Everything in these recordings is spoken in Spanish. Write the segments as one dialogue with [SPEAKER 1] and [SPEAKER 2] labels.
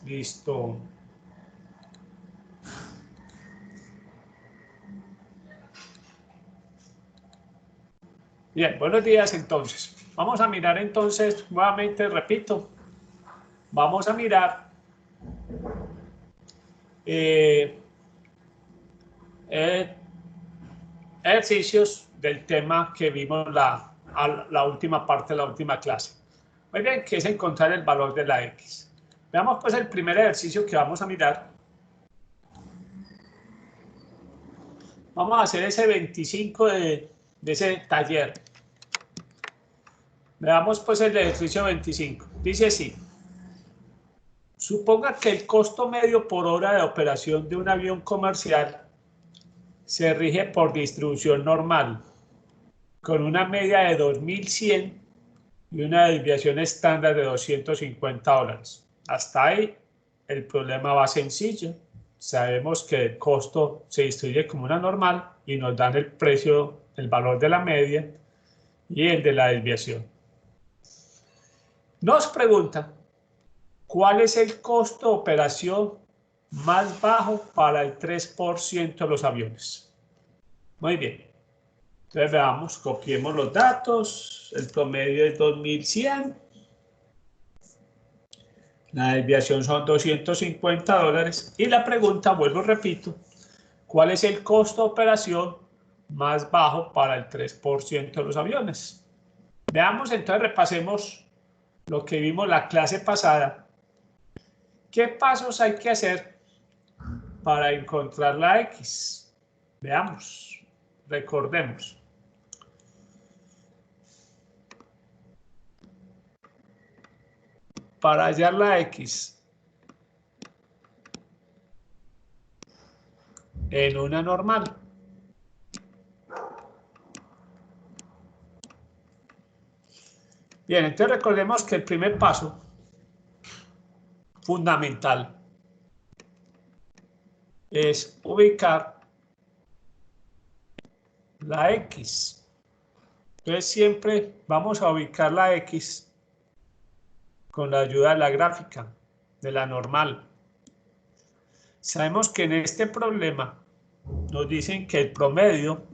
[SPEAKER 1] Listo. Bien, buenos días entonces. Vamos a mirar entonces, nuevamente repito, vamos a mirar ejercicios del tema que vimos la última parte de la última clase. Muy bien, que es encontrar el valor de la X. Veamos pues el primer ejercicio que vamos a mirar. Vamos a hacer ese 25 de ese taller. Veamos pues el ejercicio 25. Dice así. Suponga que el costo medio por hora de operación de un avión comercial se rige por distribución normal, con una media de 2.100 y una desviación estándar de $250. Hasta ahí el problema va sencillo. Sabemos que el costo se distribuye como una normal y nos dan el precio, el valor de la media y el de la desviación. Nos pregunta, ¿cuál es el costo de operación más bajo para el 3% de los aviones? Muy bien. Entonces veamos, copiemos los datos. El promedio es 2.100. La desviación son $250. Y la pregunta, vuelvo y repito, ¿cuál es el costo de operación más bajo para el 3% de los aviones? Veamos, entonces repasemos lo que vimos la clase pasada. ¿Qué pasos hay que hacer para encontrar la X? Veamos, recordemos. Para hallar la X en una normal. Bien, entonces recordemos que el primer paso fundamental es ubicar la X. Entonces siempre vamos a ubicar la X con la ayuda de la gráfica, de la normal. Sabemos que en este problema nos dicen que el promedio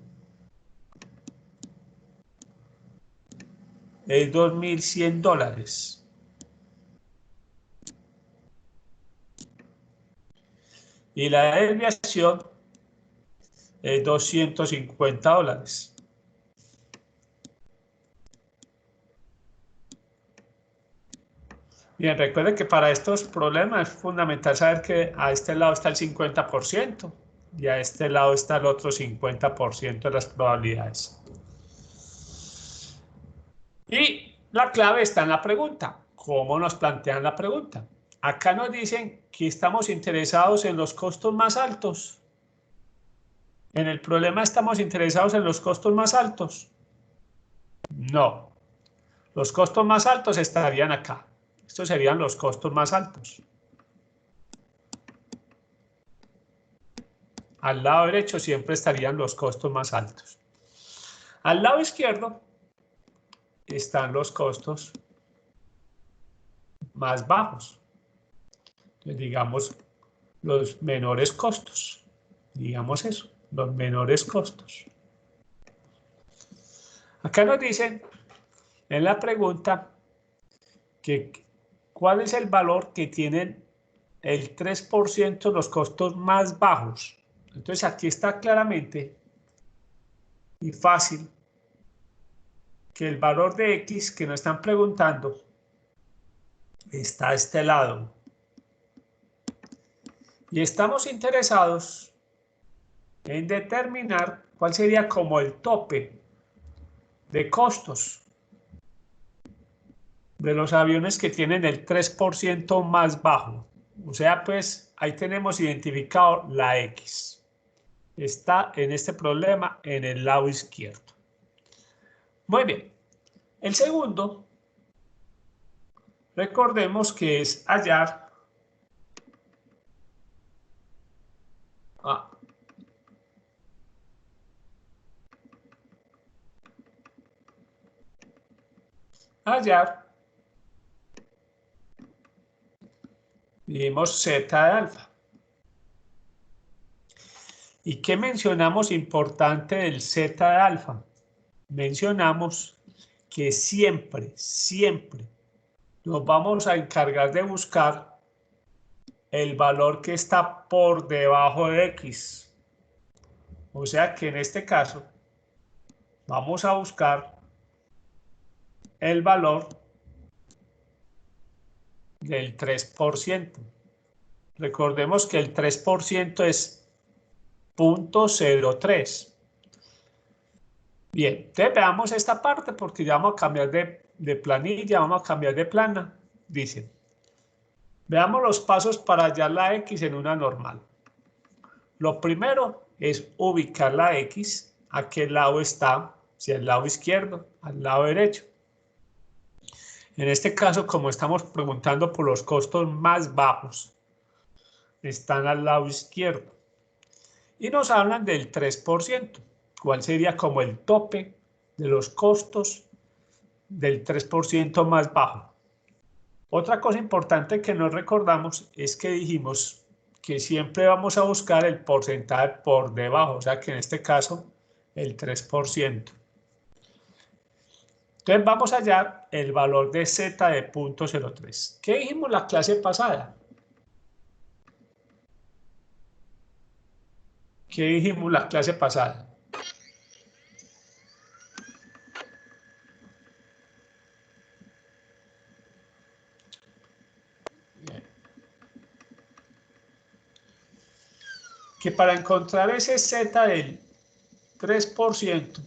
[SPEAKER 1] es $2.100. Y la desviación es $250. Bien, recuerden que para estos problemas es fundamental saber que a este lado está el 50% y a este lado está el otro 50% de las probabilidades. Y la clave está en la pregunta. ¿Cómo nos plantean la pregunta? Acá nos dicen que estamos interesados en los costos más altos. ¿En el problema estamos interesados en los costos más altos? No. Los costos más altos estarían acá. Estos serían los costos más altos. Al lado derecho siempre estarían los costos más altos. Al lado izquierdo están los costos más bajos. Entonces, digamos, los menores costos. Digamos eso, los menores costos. Acá nos dicen en la pregunta que cuál es el valor que tienen el 3% de los costos más bajos. Entonces aquí está claramente y fácil que el valor de X que nos están preguntando está a este lado. Y estamos interesados en determinar cuál sería como el tope de costos de los aviones que tienen el 3% más bajo. O sea, pues ahí tenemos identificado la X. Está en este problema en el lado izquierdo. Muy bien. El segundo, recordemos que es hallar Dijimos Z de alfa. ¿Y qué mencionamos importante del Z de alfa? Mencionamos que siempre nos vamos a encargar de buscar el valor que está por debajo de X. O sea que en este caso vamos a buscar el valor del 3%. Recordemos que el 3% es 0.03. Bien, entonces veamos esta parte porque ya vamos a cambiar de planilla, vamos a cambiar de plana. Dice, veamos los pasos para hallar la X en una normal. Lo primero es ubicar la X, a qué lado está, si al lado izquierdo, al lado derecho. En este caso, como estamos preguntando por los costos más bajos, están al lado izquierdo. Y nos hablan del 3%, cuál sería como el tope de los costos del 3% más bajo. Otra cosa importante que nos recordamos es que dijimos que siempre vamos a buscar el porcentaje por debajo, o sea que en este caso el 3%. Entonces vamos a hallar el valor de Z de 0.03. ¿Qué dijimos la clase pasada? ¿Qué dijimos la clase pasada? Que para encontrar ese Z del 3%,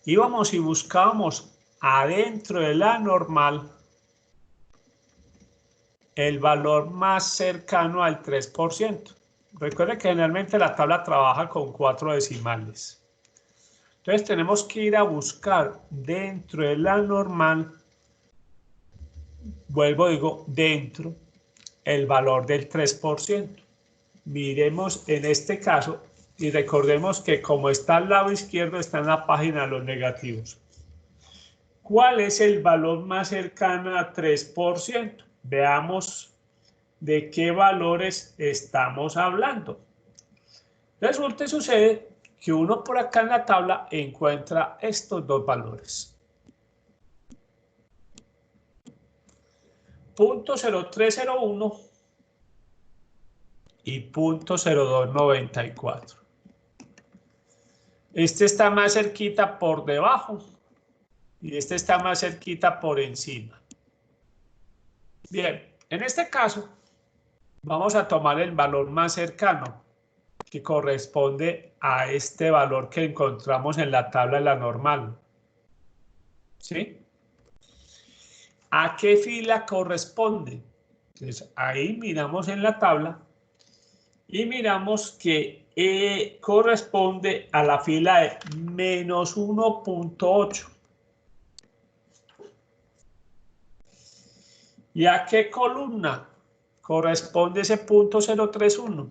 [SPEAKER 1] íbamos y buscábamos adentro de la normal el valor más cercano al 3%. Recuerde que generalmente la tabla trabaja con 4 decimales. Entonces tenemos que ir a buscar dentro de la normal, vuelvo digo, dentro, el valor del 3%. Miremos en este caso y recordemos que como está al lado izquierdo está en la página de los negativos. ¿Cuál es el valor más cercano a 3%? Veamos de qué valores estamos hablando. Resulta y sucede que uno por acá en la tabla encuentra estos dos valores. 0.0301 y 0.0294. Este está más cerquita por debajo y este está más cerquita por encima. Bien, en este caso vamos a tomar el valor más cercano, que corresponde a este valor que encontramos en la tabla de la normal. ¿Sí? ¿A qué fila corresponde? Entonces ahí miramos en la tabla y miramos que corresponde a la fila de menos 1.8. ¿Y a qué columna corresponde ese 0.031?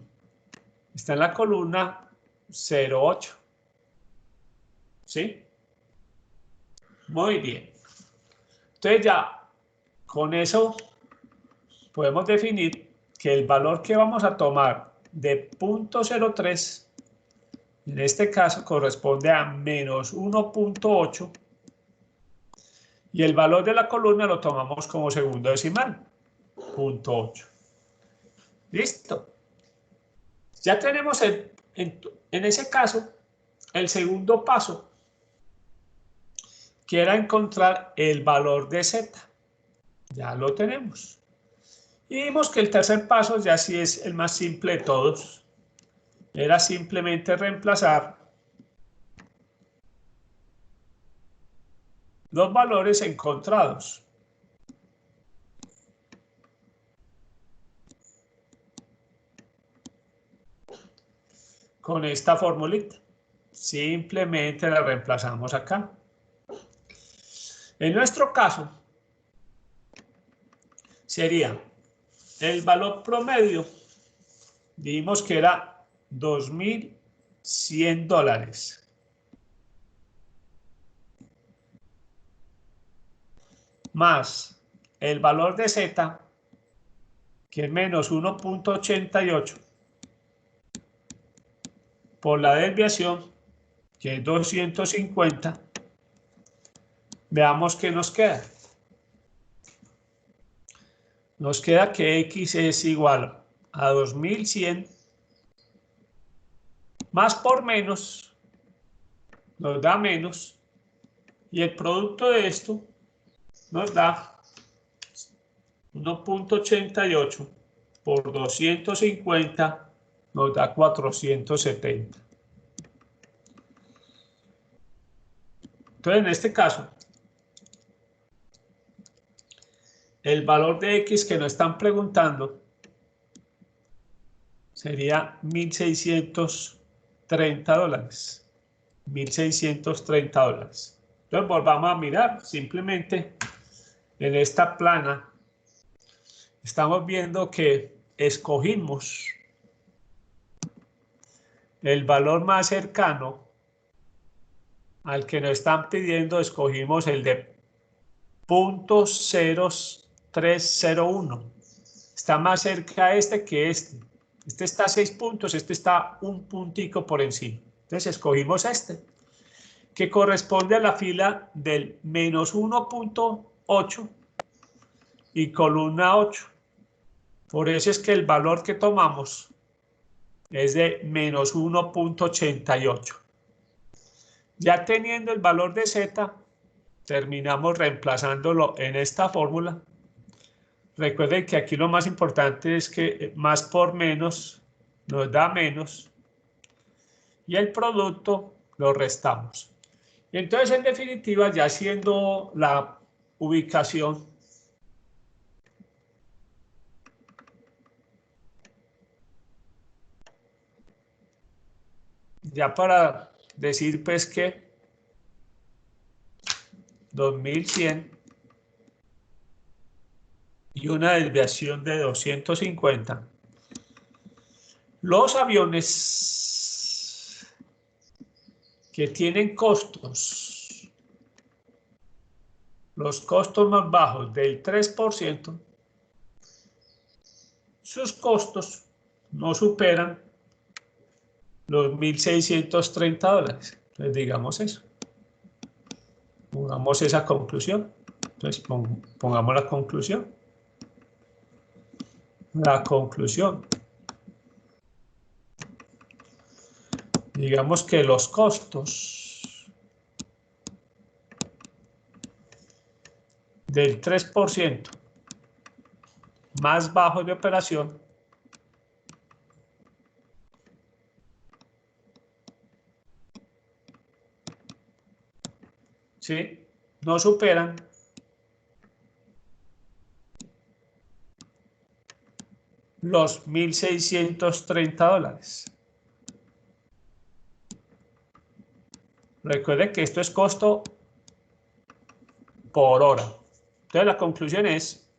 [SPEAKER 1] Está en la columna 0.8. ¿Sí? Muy bien. Entonces ya con eso podemos definir que el valor que vamos a tomar de 0.03 en este caso corresponde a menos 1.8 y el valor de la columna lo tomamos como segundo decimal, 0.8. Listo. Ya tenemos en ese caso el segundo paso, que era encontrar el valor de Z. Ya lo tenemos. Y vimos que el tercer paso ya sí es el más simple de todos. Era simplemente reemplazar los valores encontrados. Con esta formulita. Simplemente la reemplazamos acá. En nuestro caso, sería el valor promedio, dijimos que era $2.100. Más el valor de Z, que es menos 1.88, por la desviación, que es 250, veamos qué nos queda. Nos queda que X es igual a 2100 más por menos, nos da menos, y el producto de esto nos da 1.88 por 250, nos da 470. Entonces, en este caso, el valor de X que nos están preguntando sería $1.630. $1.630. Entonces, volvamos a mirar. Simplemente en esta plana estamos viendo que escogimos el valor más cercano al que nos están pidiendo, escogimos el de 0.0301. Está más cerca este que este. Este está a 6 puntos, este está un puntico por encima. Entonces escogimos este, que corresponde a la fila del menos 1.8 y columna 8. Por eso es que el valor que tomamos es de menos 1.88. Ya teniendo el valor de Z, terminamos reemplazándolo en esta fórmula. Recuerden que aquí lo más importante es que más por menos nos da menos y el producto lo restamos. Y entonces, en definitiva, ya haciendo la ubicación, ya para decir pues que 2100 y una desviación de 250. Los aviones que tienen costos, los costos más bajos del 3%, sus costos no superan los $1.630. Entonces, digamos eso. Pongamos esa conclusión. Entonces, pongamos la conclusión. La conclusión. Digamos que los costos del 3% más bajos de operación ¿sí? No superan los $1.630. Recuerden que esto es costo por hora. Entonces la conclusión es,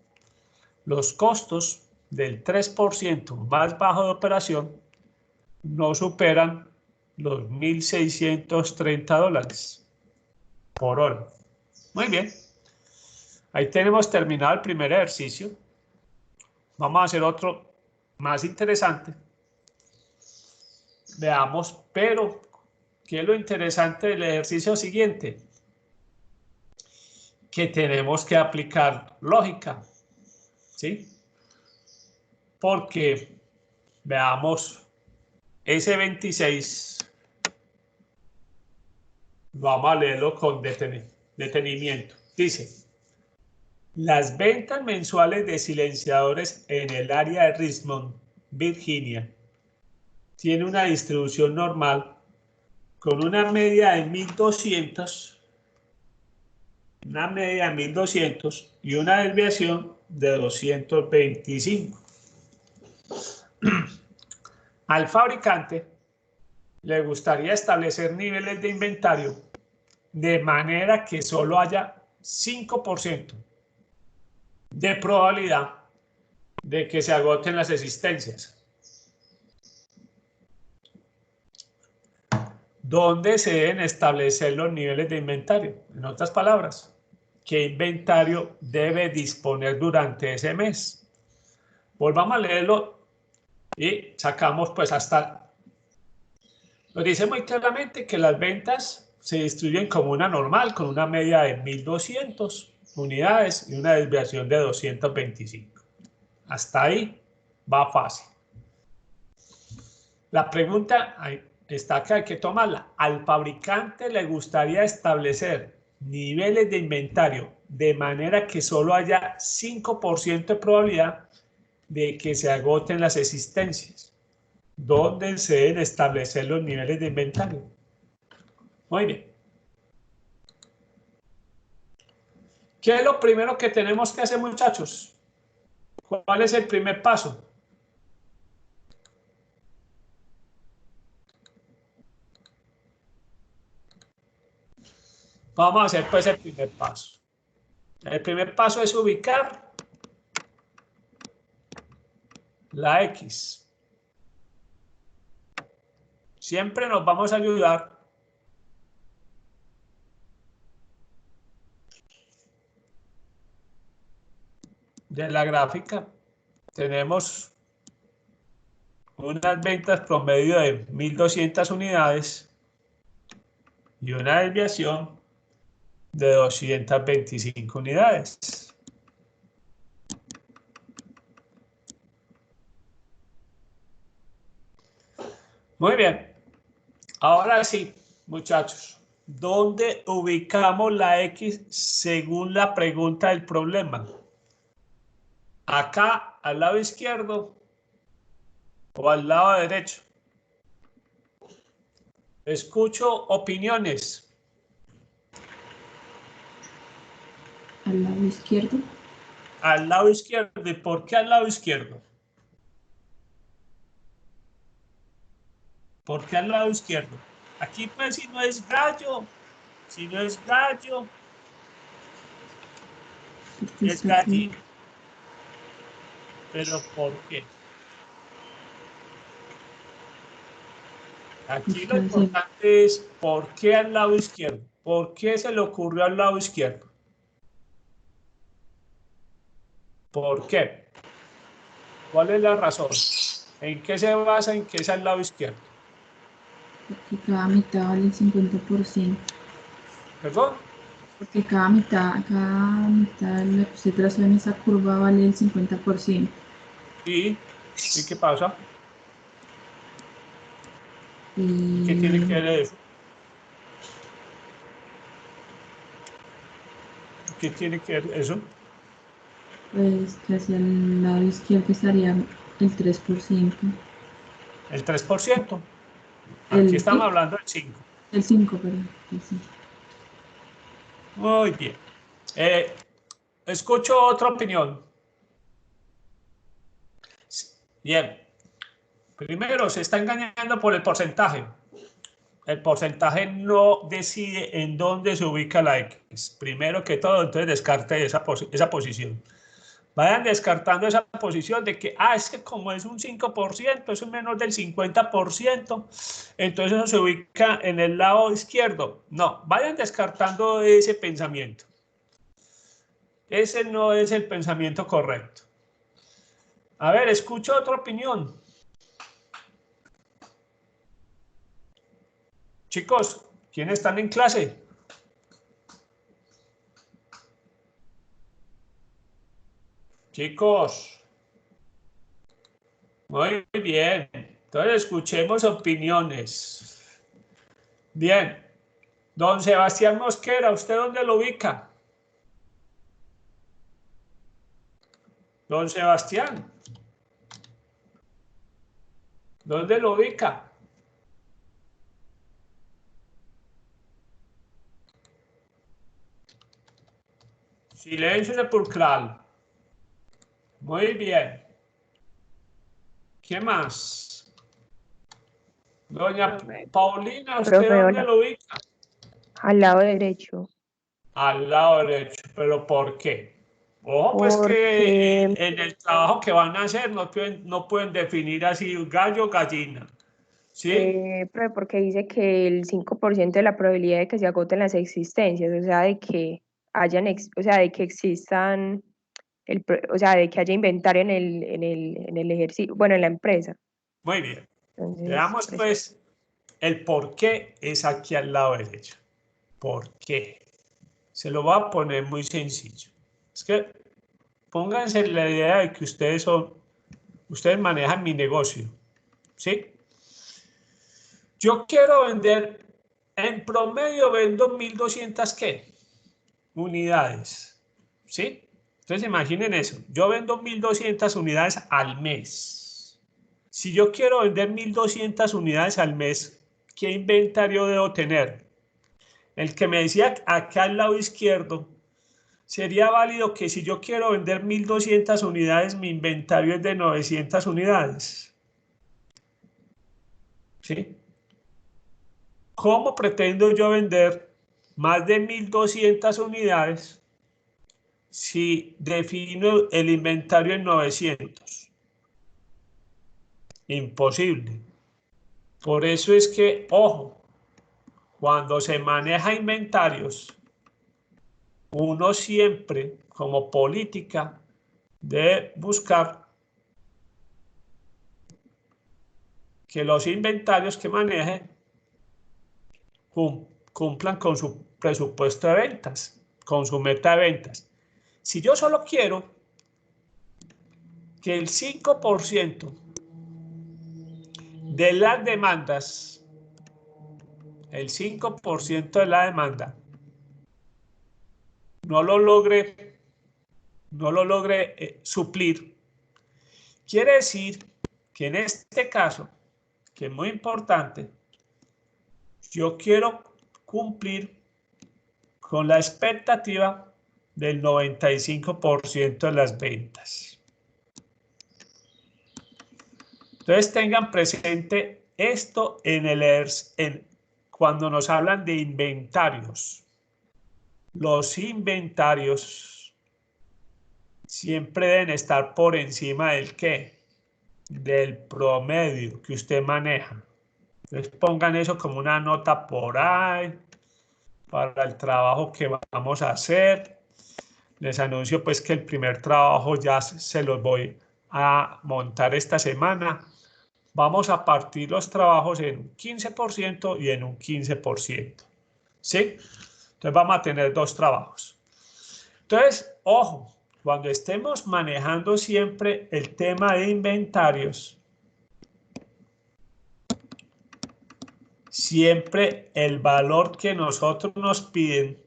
[SPEAKER 1] los costos del 3% más bajo de operación no superan los $1.630 por hora. Muy bien. Ahí tenemos terminado el primer ejercicio. Vamos a hacer otro más interesante. Veamos, pero ¿qué es lo interesante del ejercicio siguiente? Que tenemos que aplicar lógica, ¿sí? Porque, veamos, ese 26, vamos a leerlo con detenimiento. Dice, las ventas mensuales de silenciadores en el área de Richmond, Virginia, tiene una distribución normal con una media de 1.200, y una desviación de 225. Al fabricante le gustaría establecer niveles de inventario de manera que solo haya 5% de probabilidad de que se agoten las existencias. ¿Dónde se deben establecer los niveles de inventario? En otras palabras, ¿qué inventario debe disponer durante ese mes? Volvamos a leerlo y sacamos pues hasta... Nos dice muy claramente que las ventas se distribuyen como una normal, con una media de 1.200 unidades y una desviación de 225. Hasta ahí va fácil. La pregunta está que hay que tomarla. ¿Al fabricante le gustaría establecer niveles de inventario de manera que solo haya 5% de probabilidad de que se agoten las existencias? ¿Dónde se deben establecer los niveles de inventario? Muy bien. ¿Qué es lo primero que tenemos que hacer, muchachos? ¿Cuál es el primer paso? Vamos a hacer pues el primer paso. El primer paso es ubicar la X. Siempre nos vamos a ayudar de la gráfica. Tenemos unas ventas promedio de 1.200 unidades y una desviación de 225 unidades. Muy bien. Ahora sí, muchachos, ¿dónde ubicamos la X según la pregunta del problema? ¿Acá al lado izquierdo o al lado derecho? Escucho opiniones.
[SPEAKER 2] Al lado izquierdo.
[SPEAKER 1] Al lado izquierdo. ¿Y por qué al lado izquierdo? ¿Por qué al lado izquierdo? Aquí pues si no es gallo, es gallina. ¿Pero por qué? Aquí lo importante es ¿por qué al lado izquierdo? ¿Por qué se le ocurrió al lado izquierdo? ¿Por qué? ¿Cuál es la razón? ¿En qué se basa en que es al lado izquierdo?
[SPEAKER 2] Porque cada mitad vale el 50%.
[SPEAKER 1] ¿Perdón?
[SPEAKER 2] Porque cada mitad la que usted trazó en esa curva vale el 50%.
[SPEAKER 1] ¿Y qué pasa? ¿Y qué tiene que ver eso? ¿Qué tiene que ver eso?
[SPEAKER 2] Pues que hacia el lado izquierdo estaría el 3%.
[SPEAKER 1] El 3%. Aquí
[SPEAKER 2] El,
[SPEAKER 1] estamos hablando del 5%.
[SPEAKER 2] el 5, perdón. El 5.
[SPEAKER 1] Muy bien. Escucho otra opinión. Bien. Primero, se está engañando por el porcentaje. El porcentaje no decide en dónde se ubica la X. Primero que todo, entonces descarte esa posición. Vayan descartando esa posición de que, es que como es un 5%, es un menos del 50%, entonces eso se ubica en el lado izquierdo. No, vayan descartando ese pensamiento. Ese no es el pensamiento correcto. A ver, escucho otra opinión. Chicos, ¿quiénes están en clase? Chicos. Muy bien. Entonces escuchemos opiniones. Bien. Don Sebastián Mosquera, ¿usted dónde lo ubica? Don Sebastián, ¿dónde lo ubica? Silencio sepulcral. Muy bien. ¿Qué más? Doña Paulina, ¿usted
[SPEAKER 3] Profe,
[SPEAKER 1] dónde
[SPEAKER 3] hola.
[SPEAKER 1] lo ubica?
[SPEAKER 3] Al lado derecho.
[SPEAKER 1] Al lado derecho. ¿Pero por qué? Ojo, pues que
[SPEAKER 3] Porque,
[SPEAKER 1] en el trabajo que van a hacer no pueden definir así gallo o gallina. ¿Sí?
[SPEAKER 3] profe, porque dice que el 5% de la probabilidad de que se agoten las existencias, o sea, de que hayan, o sea, de que existan o sea, de que haya inventario en el ejercicio, bueno, en la empresa.
[SPEAKER 1] Muy bien.
[SPEAKER 3] Entonces,
[SPEAKER 1] Veamos pues el por qué es aquí al lado derecho. ¿Por qué? Se lo voy a poner muy sencillo. Es que pónganse la idea de que ustedes manejan mi negocio, ¿sí? Yo quiero vender, en promedio vendo 1.200 ¿qué? Unidades, ¿sí? Entonces imaginen eso, yo vendo 1.200 unidades al mes. Si yo quiero vender 1.200 unidades al mes, ¿qué inventario debo tener? El que me decía acá al lado izquierdo, sería válido que si yo quiero vender 1.200 unidades, mi inventario es de 900 unidades. ¿Sí? ¿Cómo pretendo yo vender más de 1.200 unidades si defino el inventario en 900? Imposible. Por eso es que, ojo, cuando se maneja inventarios, uno siempre, como política, debe buscar que los inventarios que maneje cumplan con su presupuesto de ventas, con su meta de ventas. Si yo solo quiero que el 5% de las demandas, el 5% de la demanda, no lo logre suplir, quiere decir que en este caso, que es muy importante, yo quiero cumplir con la expectativa del 95% de las ventas. Entonces tengan presente esto cuando nos hablan de inventarios. Los inventarios siempre deben estar por encima del ¿qué? Del promedio que usted maneja. Entonces pongan eso como una nota por ahí para el trabajo que vamos a hacer. Les anuncio pues que el primer trabajo ya se los voy a montar esta semana. Vamos a partir los trabajos en un 15% y en un 15%. ¿Sí? Entonces vamos a tener dos trabajos. Entonces, ojo, cuando estemos manejando siempre el tema de inventarios, siempre el valor que nosotros nos piden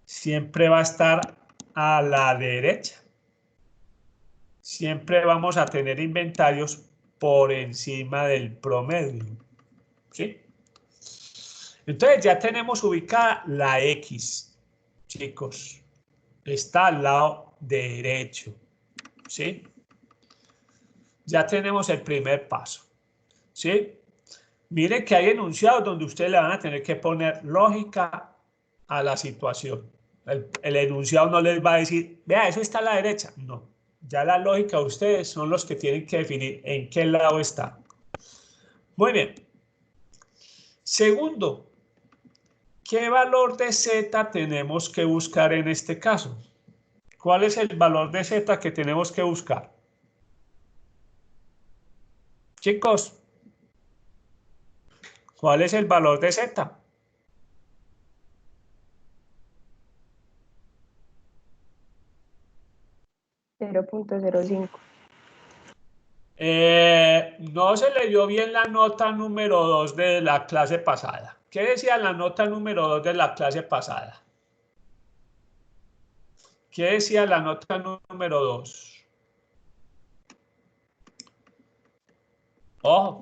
[SPEAKER 1] siempre va a estar a la derecha. Siempre vamos a tener inventarios por encima del promedio. ¿Sí? Entonces ya tenemos ubicada la X, chicos. Está al lado derecho. ¿Sí? Ya tenemos el primer paso. ¿Sí? Mire que hay enunciados donde ustedes le van a tener que poner lógica a la situación. El enunciado no les va a decir, vea, eso está a la derecha. No. Ya la lógica de ustedes son los que tienen que definir en qué lado está. Muy bien. Segundo, ¿qué valor de Z tenemos que buscar en este caso? ¿Cuál es el valor de Z que tenemos que buscar? Chicos, ¿cuál es el valor de Z?
[SPEAKER 3] 0.05.
[SPEAKER 1] No se leyó bien la nota número 2 de la clase pasada. ¿Qué decía la nota número 2 de la clase pasada? ¿Qué decía la nota número 2? Ojo,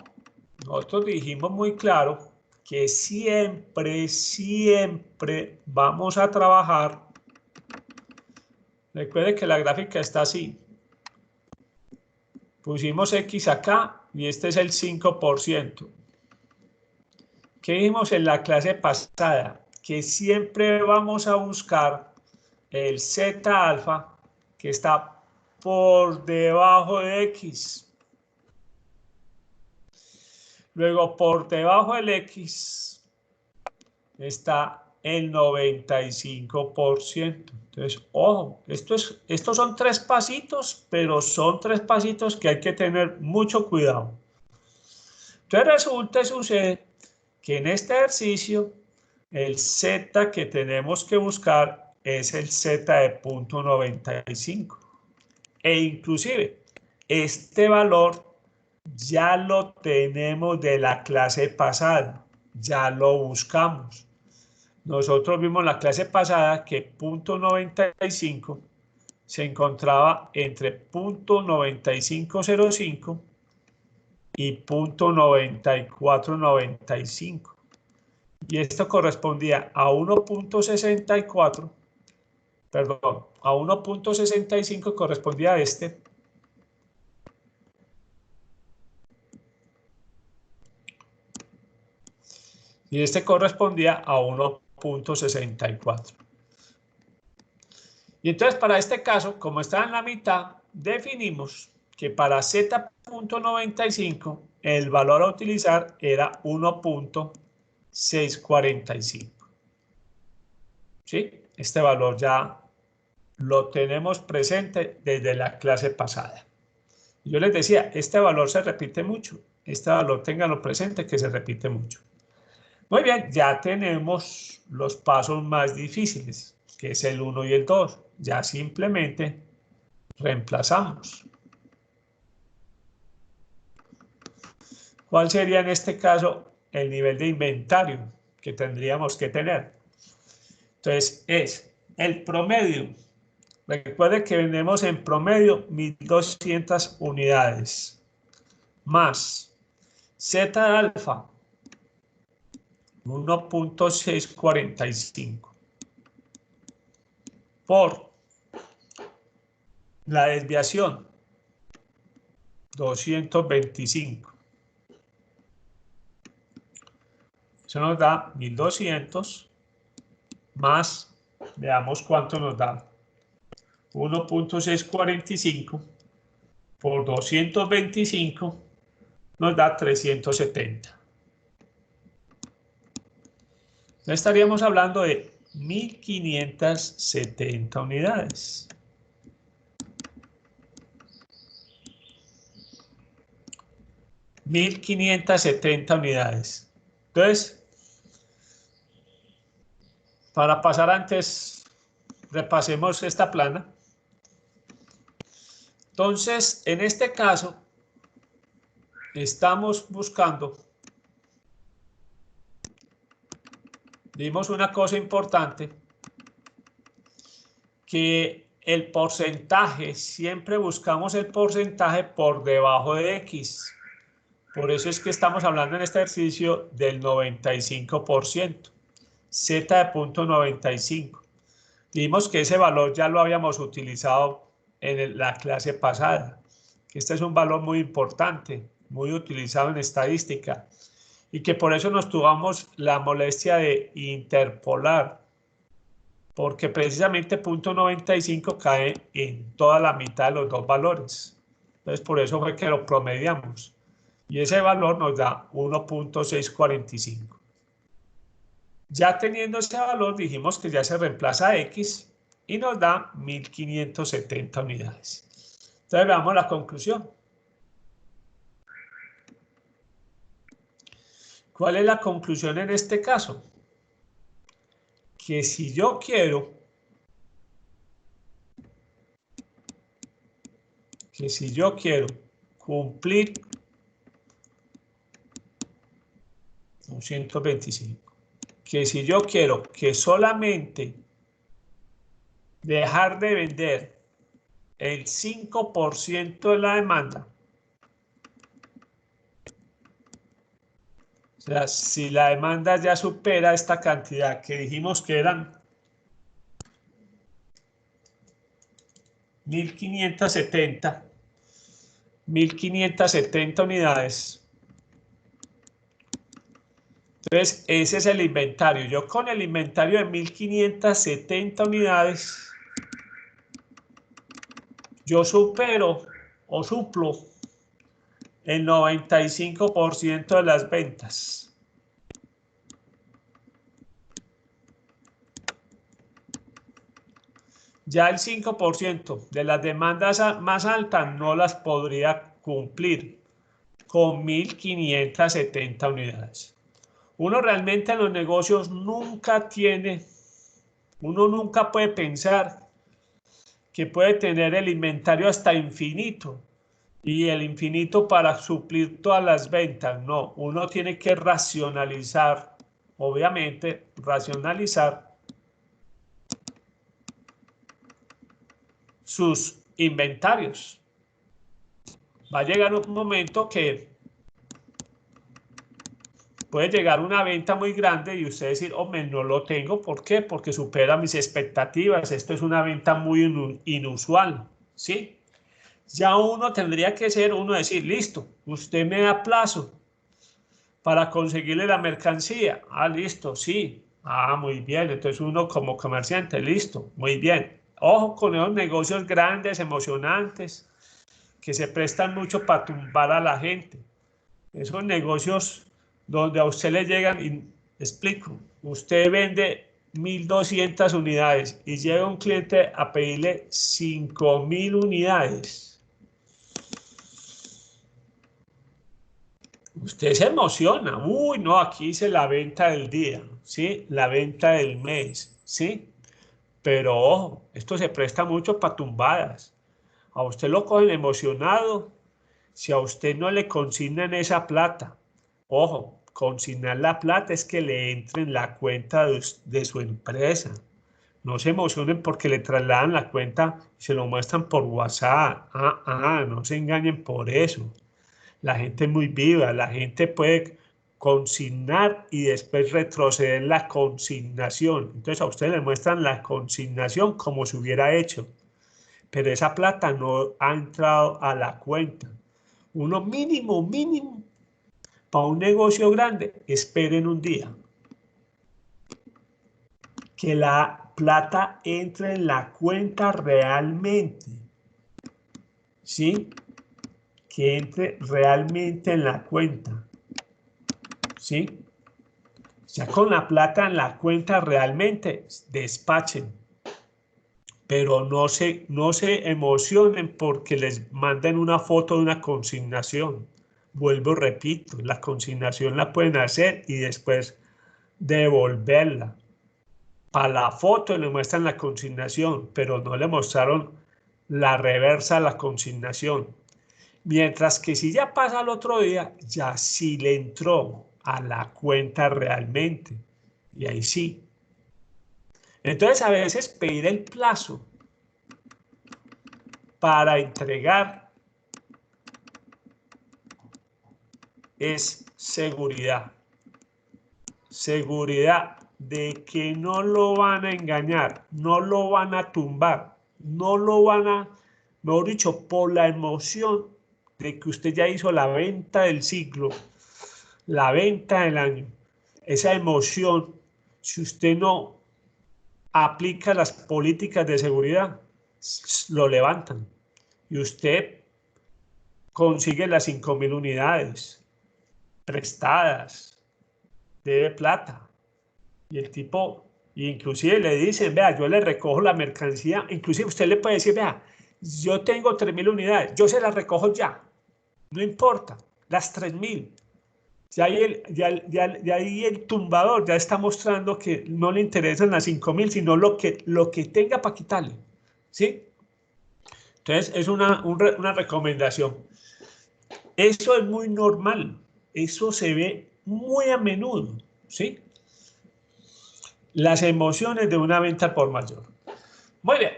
[SPEAKER 1] nosotros dijimos muy claro que siempre vamos a trabajar. Recuerde que la gráfica está así. Pusimos X acá y este es el 5%. ¿Qué vimos en la clase pasada? Que siempre vamos a buscar el Z alfa que está por debajo de X. Luego por debajo del X está el 95%. Entonces, ojo, estos son 3 pasitos, pero son 3 pasitos que hay que tener mucho cuidado. Entonces resulta y sucede que en este ejercicio el Z que tenemos que buscar es el Z de 0.95. E inclusive este valor ya lo tenemos de la clase pasada, ya lo buscamos. Nosotros vimos en la clase pasada que 0.95 se encontraba entre 0.9505 y 0.9495. Y esto correspondía a 1.64, perdón, a 1.65 correspondía a este. Y este correspondía a 1.64. Y entonces para este caso, como está en la mitad, definimos que para Z.95 el valor a utilizar era 1.645. ¿Sí? Este valor ya lo tenemos presente desde la clase pasada. Yo les decía, este valor se repite mucho. Este valor ténganlo presente que se repite mucho. Muy bien, ya tenemos los pasos más difíciles, que es el 1 y el 2. Ya simplemente reemplazamos. ¿Cuál sería en este caso el nivel de inventario que tendríamos que tener? Entonces es el promedio. Recuerde que vendemos en promedio 1.200 unidades más Z alfa 1.645 por la desviación 225. Eso nos da 1.200 más, veamos cuánto nos da, 1.645 por 225 nos da 370. Estaríamos hablando de 1.570 unidades. Entonces, para pasar antes, repasemos esta plana. Entonces, en este caso, estamos buscando, vimos una cosa importante, que el porcentaje, siempre buscamos el porcentaje por debajo de X. Por eso es que estamos hablando en este ejercicio del 95%, Z de 0.95. Vimos que ese valor ya lo habíamos utilizado en la clase pasada, que este es un valor muy importante, muy utilizado en estadística, y que por eso nos tomamos la molestia de interpolar, porque precisamente 0.95 cae en toda la mitad de los dos valores. Entonces, por eso fue que lo promediamos. Y ese valor nos da 1.645. Ya teniendo ese valor, dijimos que ya se reemplaza X y nos da 1.570 unidades. Entonces, veamos la conclusión. ¿Cuál es la conclusión en este caso? Que si yo quiero cumplir 225, que si yo quiero que solamente dejar de vender el 5% de la demanda, o sea, si la demanda ya supera esta cantidad que dijimos que eran 1.570 unidades. Entonces, ese es el inventario. Yo con el inventario de 1.570 unidades, yo supero o suplo el 95% de las ventas. ya el 5% de las demandas más altas no las podría cumplir con 1.570 unidades. Uno realmente en los negocios nunca puede pensar que puede tener el inventario hasta infinito y el infinito para suplir todas las ventas. No, uno tiene que racionalizar, obviamente, racionalizar sus inventarios. Va a llegar un momento que puede llegar una venta muy grande y usted decir, hombre, no lo tengo. ¿Por qué? Porque supera mis expectativas. Esto es una venta muy inusual, ¿sí? Ya uno tendría que ser, decir, listo, usted me da plazo para conseguirle la mercancía. Ah, listo, sí. Ah, muy bien. Entonces uno como comerciante, listo, muy bien. Ojo con esos negocios grandes, emocionantes, que se prestan mucho para tumbar a la gente. Esos negocios donde a usted le llegan, y explico, usted vende 1.200 unidades y llega un cliente a pedirle 5.000 unidades. Usted se emociona, uy, no, aquí hice la venta del día, ¿sí? La venta del mes, ¿sí? Pero ojo, esto se presta mucho para tumbadas. A usted lo cogen emocionado si a usted no le consignan esa plata. Ojo, consignar la plata es que le entre en la cuenta de su empresa. No se emocionen porque le trasladan la cuenta y se lo muestran por WhatsApp. No se engañen por eso. La gente es muy viva, la gente puede consignar y después retroceder la consignación. Entonces a usted le muestran la consignación como se hubiera hecho, pero esa plata no ha entrado a la cuenta. Uno mínimo, para un negocio grande, esperen un día. Que la plata entre en la cuenta realmente. ¿Sí? Que entre realmente en la cuenta. ¿Sí? Ya con la plata en la cuenta realmente despachen. Pero no se emocionen porque les manden una foto de una consignación. Vuelvo, repito, la consignación la pueden hacer y después devolverla. Para la foto le muestran la consignación, pero no le mostraron la reversa de la consignación. Mientras que si ya pasa el otro día, ya sí le entró a la cuenta realmente. Y ahí sí. Entonces a veces pedir el plazo para entregar es seguridad. Seguridad de que no lo van a engañar, no lo van a tumbar, no lo van a, mejor dicho, por la emoción de que usted ya hizo la venta del siglo, la venta del año. Esa emoción, si usted no aplica las políticas de seguridad, lo levantan y usted consigue las 5.000 unidades prestadas, debe plata. Y el tipo, inclusive le dicen, vea, yo le recojo la mercancía, inclusive usted le puede decir, vea, yo tengo 3.000 unidades, yo se las recojo ya, no importa, las 3.000. Ya ahí el tumbador ya está mostrando que no le interesan las 5.000, sino lo que tenga para quitarle, ¿sí? Entonces es una recomendación. Eso es muy normal, eso se ve muy a menudo, ¿sí? Las emociones de una venta por mayor. Muy bien,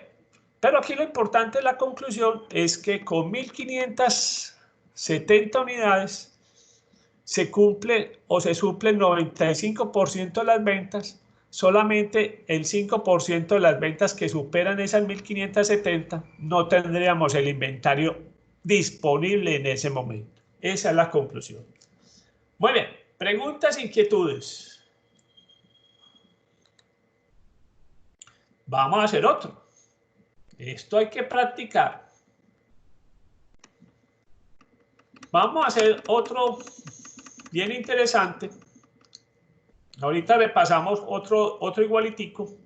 [SPEAKER 1] pero aquí lo importante de la conclusión es que con 1.570 unidades se cumple o se suple el 95% de las ventas, solamente el 5% de las ventas que superan esas 1.570 no tendríamos el inventario disponible en ese momento. Esa es la conclusión. Muy bien, preguntas, inquietudes. Vamos a hacer otro. Esto hay que practicar. Vamos a hacer otro bien interesante. Ahorita repasamos otro igualitico.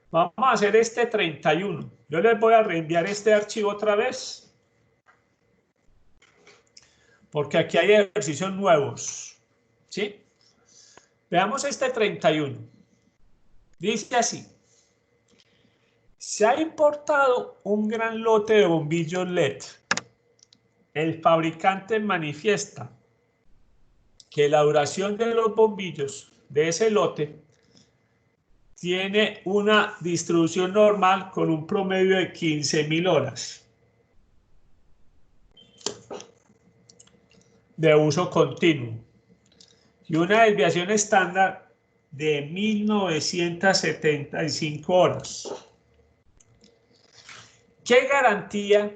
[SPEAKER 1] Vamos a hacer este 31. Yo les voy a reenviar este archivo otra vez, porque aquí hay ejercicios nuevos, ¿sí? Veamos este 31. Dice así. Se ha importado un gran lote de bombillos LED. El fabricante manifiesta que la duración de los bombillos de ese lote tiene una distribución normal con un promedio de 15.000 horas de uso continuo y una desviación estándar de 1975 horas. ¿Qué garantía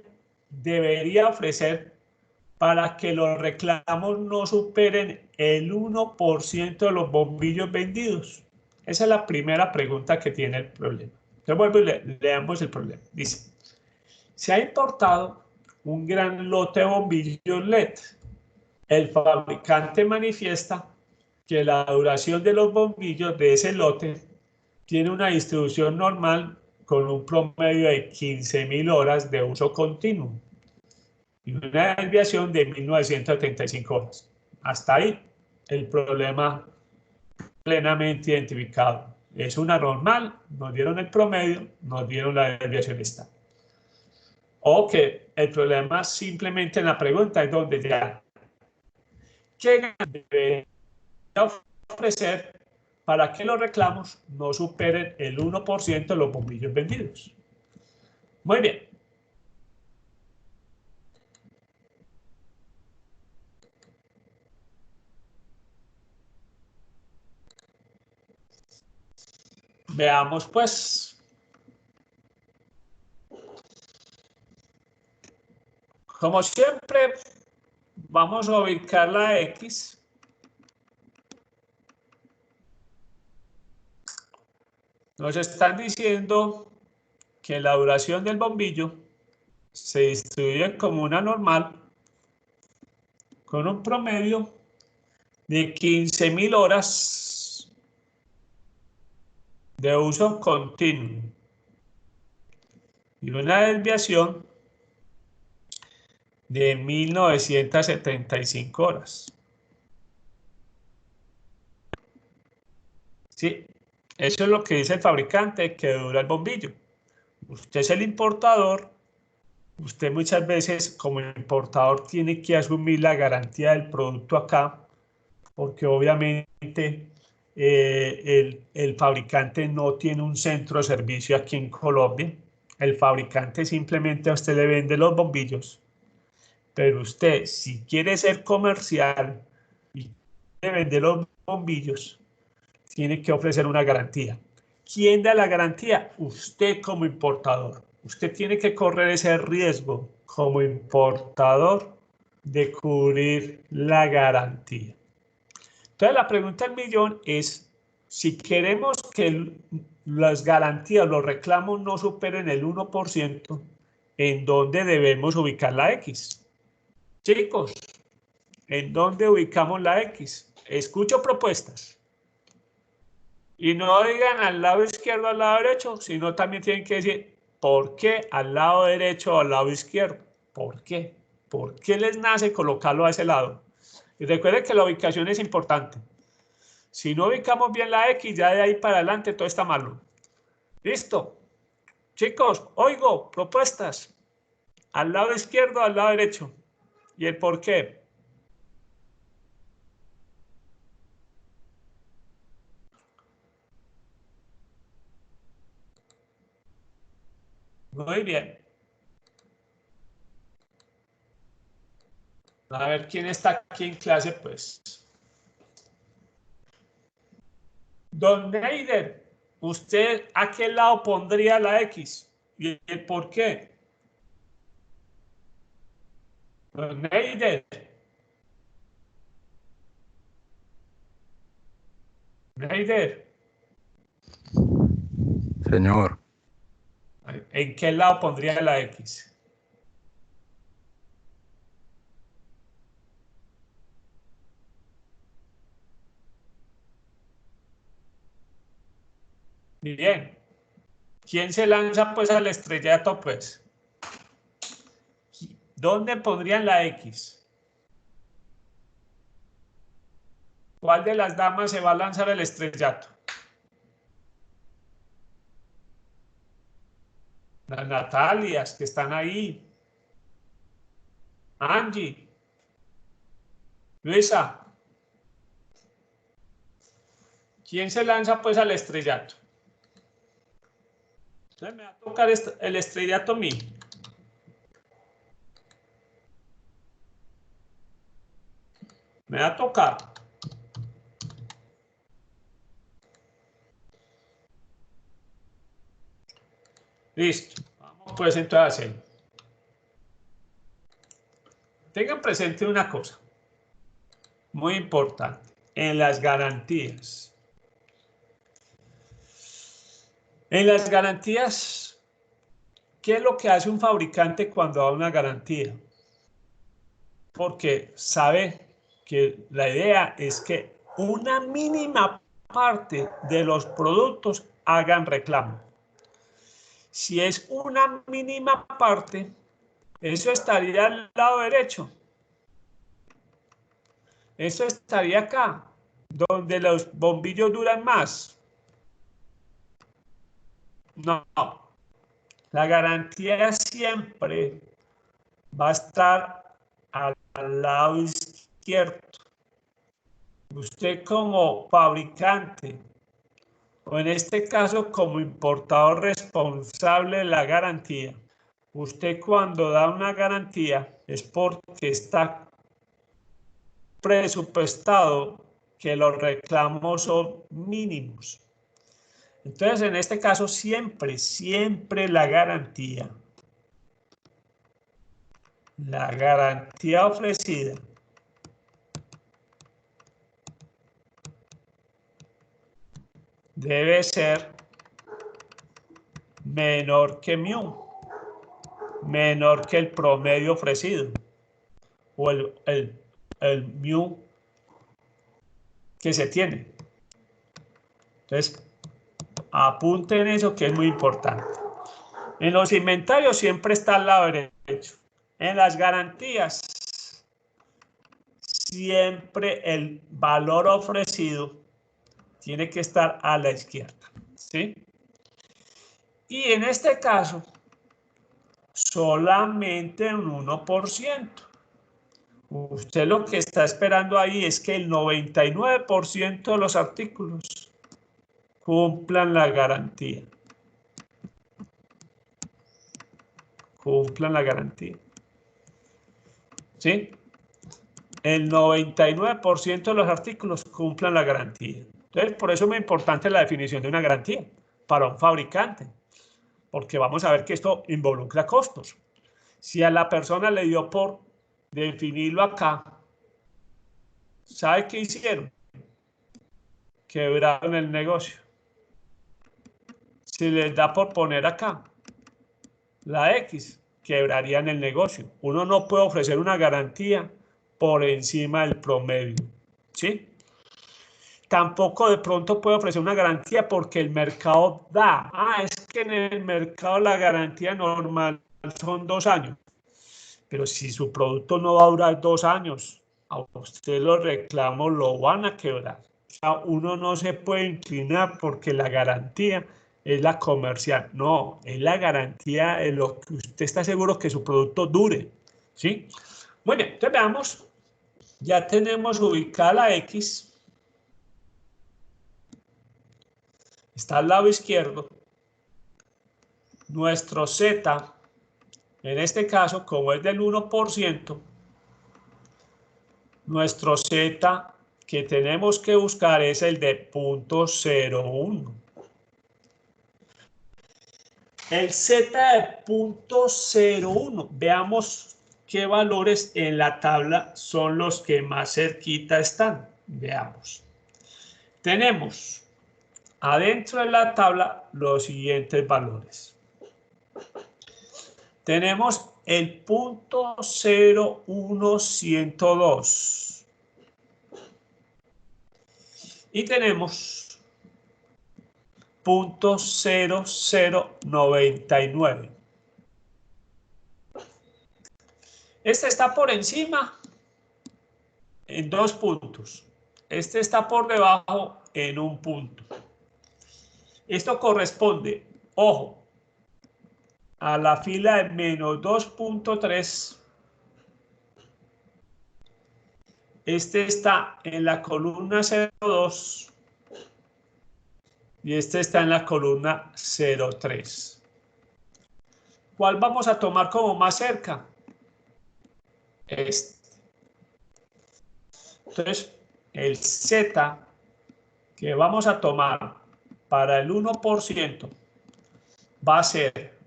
[SPEAKER 1] debería ofrecer para que los reclamos no superen el 1% de los bombillos vendidos? Esa es la primera pregunta que tiene el problema. Entonces vuelvo y leamos el problema. Dice, se ha importado un gran lote de bombillos LED. El fabricante manifiesta que la duración de los bombillos de ese lote tiene una distribución normal con un promedio de 15.000 horas de uso continuo y una desviación de 1975 horas. Hasta ahí el problema plenamente identificado. Es una normal, nos dieron el promedio, nos dieron la desviación estándar. O que el problema simplemente en la pregunta es donde ya, ¿qué debe ofrecer para que los reclamos no superen el 1% de los bombillos vendidos? Muy bien. Veamos pues. Como siempre, vamos a ubicar la X. Nos están diciendo que la duración del bombillo se distribuye como una normal con un promedio de 15.000 horas de uso continuo y una desviación de 1975 horas. Sí, eso es lo que dice el fabricante que dura el bombillo. Usted es el importador. Usted muchas veces como importador tiene que asumir la garantía del producto acá, porque obviamente el fabricante no tiene un centro de servicio aquí en Colombia. El fabricante simplemente a usted le vende los bombillos, pero usted si quiere ser comercial y quiere vender los bombillos, tiene que ofrecer una garantía. ¿Quién da la garantía? Usted como importador. Usted tiene que correr ese riesgo como importador de cubrir la garantía. Entonces la pregunta del millón es, si queremos que las garantías, los reclamos no superen el 1%, ¿en dónde debemos ubicar la X? Chicos, ¿en dónde ubicamos la X? Escucho propuestas. Y no digan al lado izquierdo, al lado derecho, sino también tienen que decir por qué al lado derecho o al lado izquierdo. ¿Por qué? ¿Por qué les nace colocarlo a ese lado? Y recuerden que la ubicación es importante. Si no ubicamos bien la X, ya de ahí para adelante todo está malo. ¿Listo? Chicos, oigo, propuestas. Al lado izquierdo, al lado derecho. ¿Y el por qué? Muy bien. A ver quién está aquí en clase, pues. Don Neider, ¿usted a qué lado pondría la X? ¿Y el por qué? Don Neider. Neider,
[SPEAKER 4] Señor,
[SPEAKER 1] ¿en qué lado pondría la X? Bien. ¿Quién se lanza pues al estrellato pues? ¿Dónde pondrían la X? ¿Cuál de las damas se va a lanzar al estrellato? Las Natalias que están ahí. Angie. Luisa. ¿Quién se lanza pues al estrellato? Entonces me va a tocar el estrellato mío. Me va a tocar. Listo. Vamos pues entonces a hacerlo. Tengan presente una cosa muy importante en las garantías. En las garantías, ¿qué es lo que hace un fabricante cuando da una garantía? Porque sabe que la idea es que una mínima parte de los productos hagan reclamo. Si es una mínima parte, eso estaría al lado derecho. Eso estaría acá, donde los bombillos duran más. No, la garantía siempre va a estar al lado izquierdo. Usted como fabricante, o en este caso como importador responsable de la garantía, usted cuando da una garantía es porque está presupuestado que los reclamos son mínimos. Entonces, en este caso, siempre la garantía ofrecida debe ser menor que mu, menor que el promedio ofrecido, o el mu que se tiene. Entonces, apunten eso que es muy importante. En los inventarios siempre está al lado derecho. En las garantías, siempre el valor ofrecido tiene que estar a la izquierda, ¿sí? Y en este caso, solamente un 1%. Usted lo que está esperando ahí es que el 99% de los artículos cumplan la garantía. Cumplan la garantía. ¿Sí? El 99% de los artículos cumplan la garantía. Entonces, por eso es muy importante la definición de una garantía para un fabricante, porque vamos a ver que esto involucra costos. Si a la persona le dio por definirlo acá, ¿sabe qué hicieron? Quebraron el negocio. Si les da por poner acá la X, quebrarían el negocio. Uno no puede ofrecer una garantía por encima del promedio, ¿sí? Tampoco de pronto puede ofrecer una garantía porque el mercado da. Es que en el mercado la garantía normal son 2 años. Pero si su producto no va a durar 2 años, a usted los reclamos lo van a quebrar. O sea, uno no se puede inclinar porque la garantía es la comercial. No, es la garantía de lo que usted está seguro que su producto dure. ¿Sí? Muy bien, entonces veamos. Ya tenemos ubicada la X. Está al lado izquierdo. Nuestro Z, en este caso, como es del 1%, nuestro Z que tenemos que buscar es el de 0.01. El Z de 0.01, veamos qué valores en la tabla son los que más cerquita están. Veamos. Tenemos adentro de la tabla los siguientes valores. Tenemos el 0.0102 y tenemos 0.0099. Este está por encima en 2 puntos. Este está por debajo en 1 punto. Esto corresponde, ojo, a la fila de menos 2.3. Este está en la columna 0.2 y este está en la columna 0.3. ¿Cuál vamos a tomar como más cerca? Este. Entonces, el Z que vamos a tomar para el 1% va a ser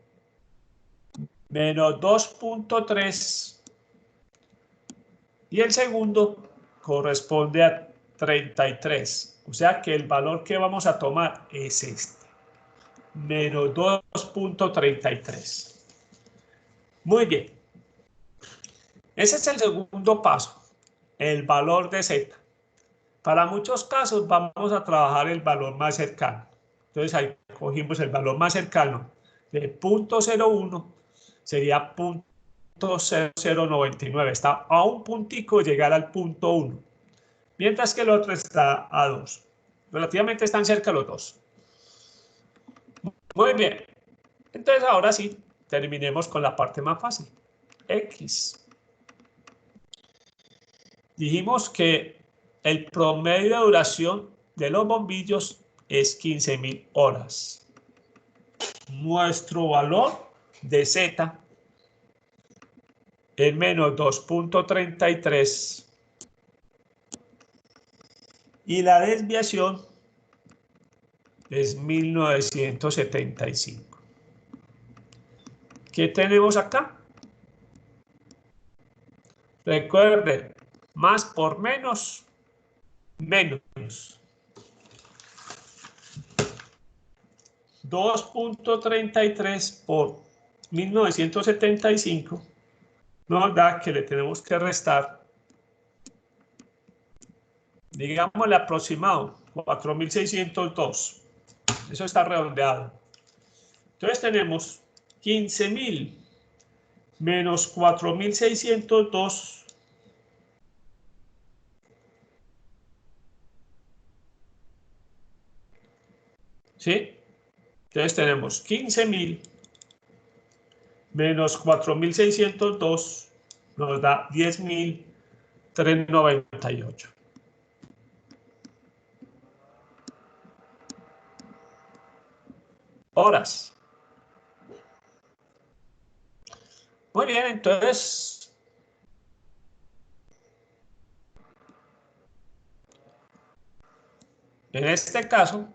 [SPEAKER 1] menos 2.3 y el segundo corresponde a 33. O sea que el valor que vamos a tomar es este, menos 2.33. Muy bien. Ese es el segundo paso, el valor de Z. Para muchos casos vamos a trabajar el valor más cercano. Entonces ahí cogimos el valor más cercano de 0.01, sería 0.0099. Está a un puntico de llegar al punto 1, mientras que el otro está a 2. Relativamente están cerca los dos. Muy bien. Entonces ahora sí, terminemos con la parte más fácil. X. Dijimos que el promedio de duración de los bombillos es 15.000 horas. Nuestro valor de Z es menos 2.33 y la desviación es 1975. ¿Qué tenemos acá? Recuerden, más por menos, menos. 2.33 por 1975 nos da que le tenemos que restar, digamos, el aproximado, 4.602. Eso está redondeado. Entonces tenemos 15.000 menos 4.602 ¿sí? Entonces tenemos 15.000 menos 4.602 nos da 10.398. Horas. Muy bien, entonces en este caso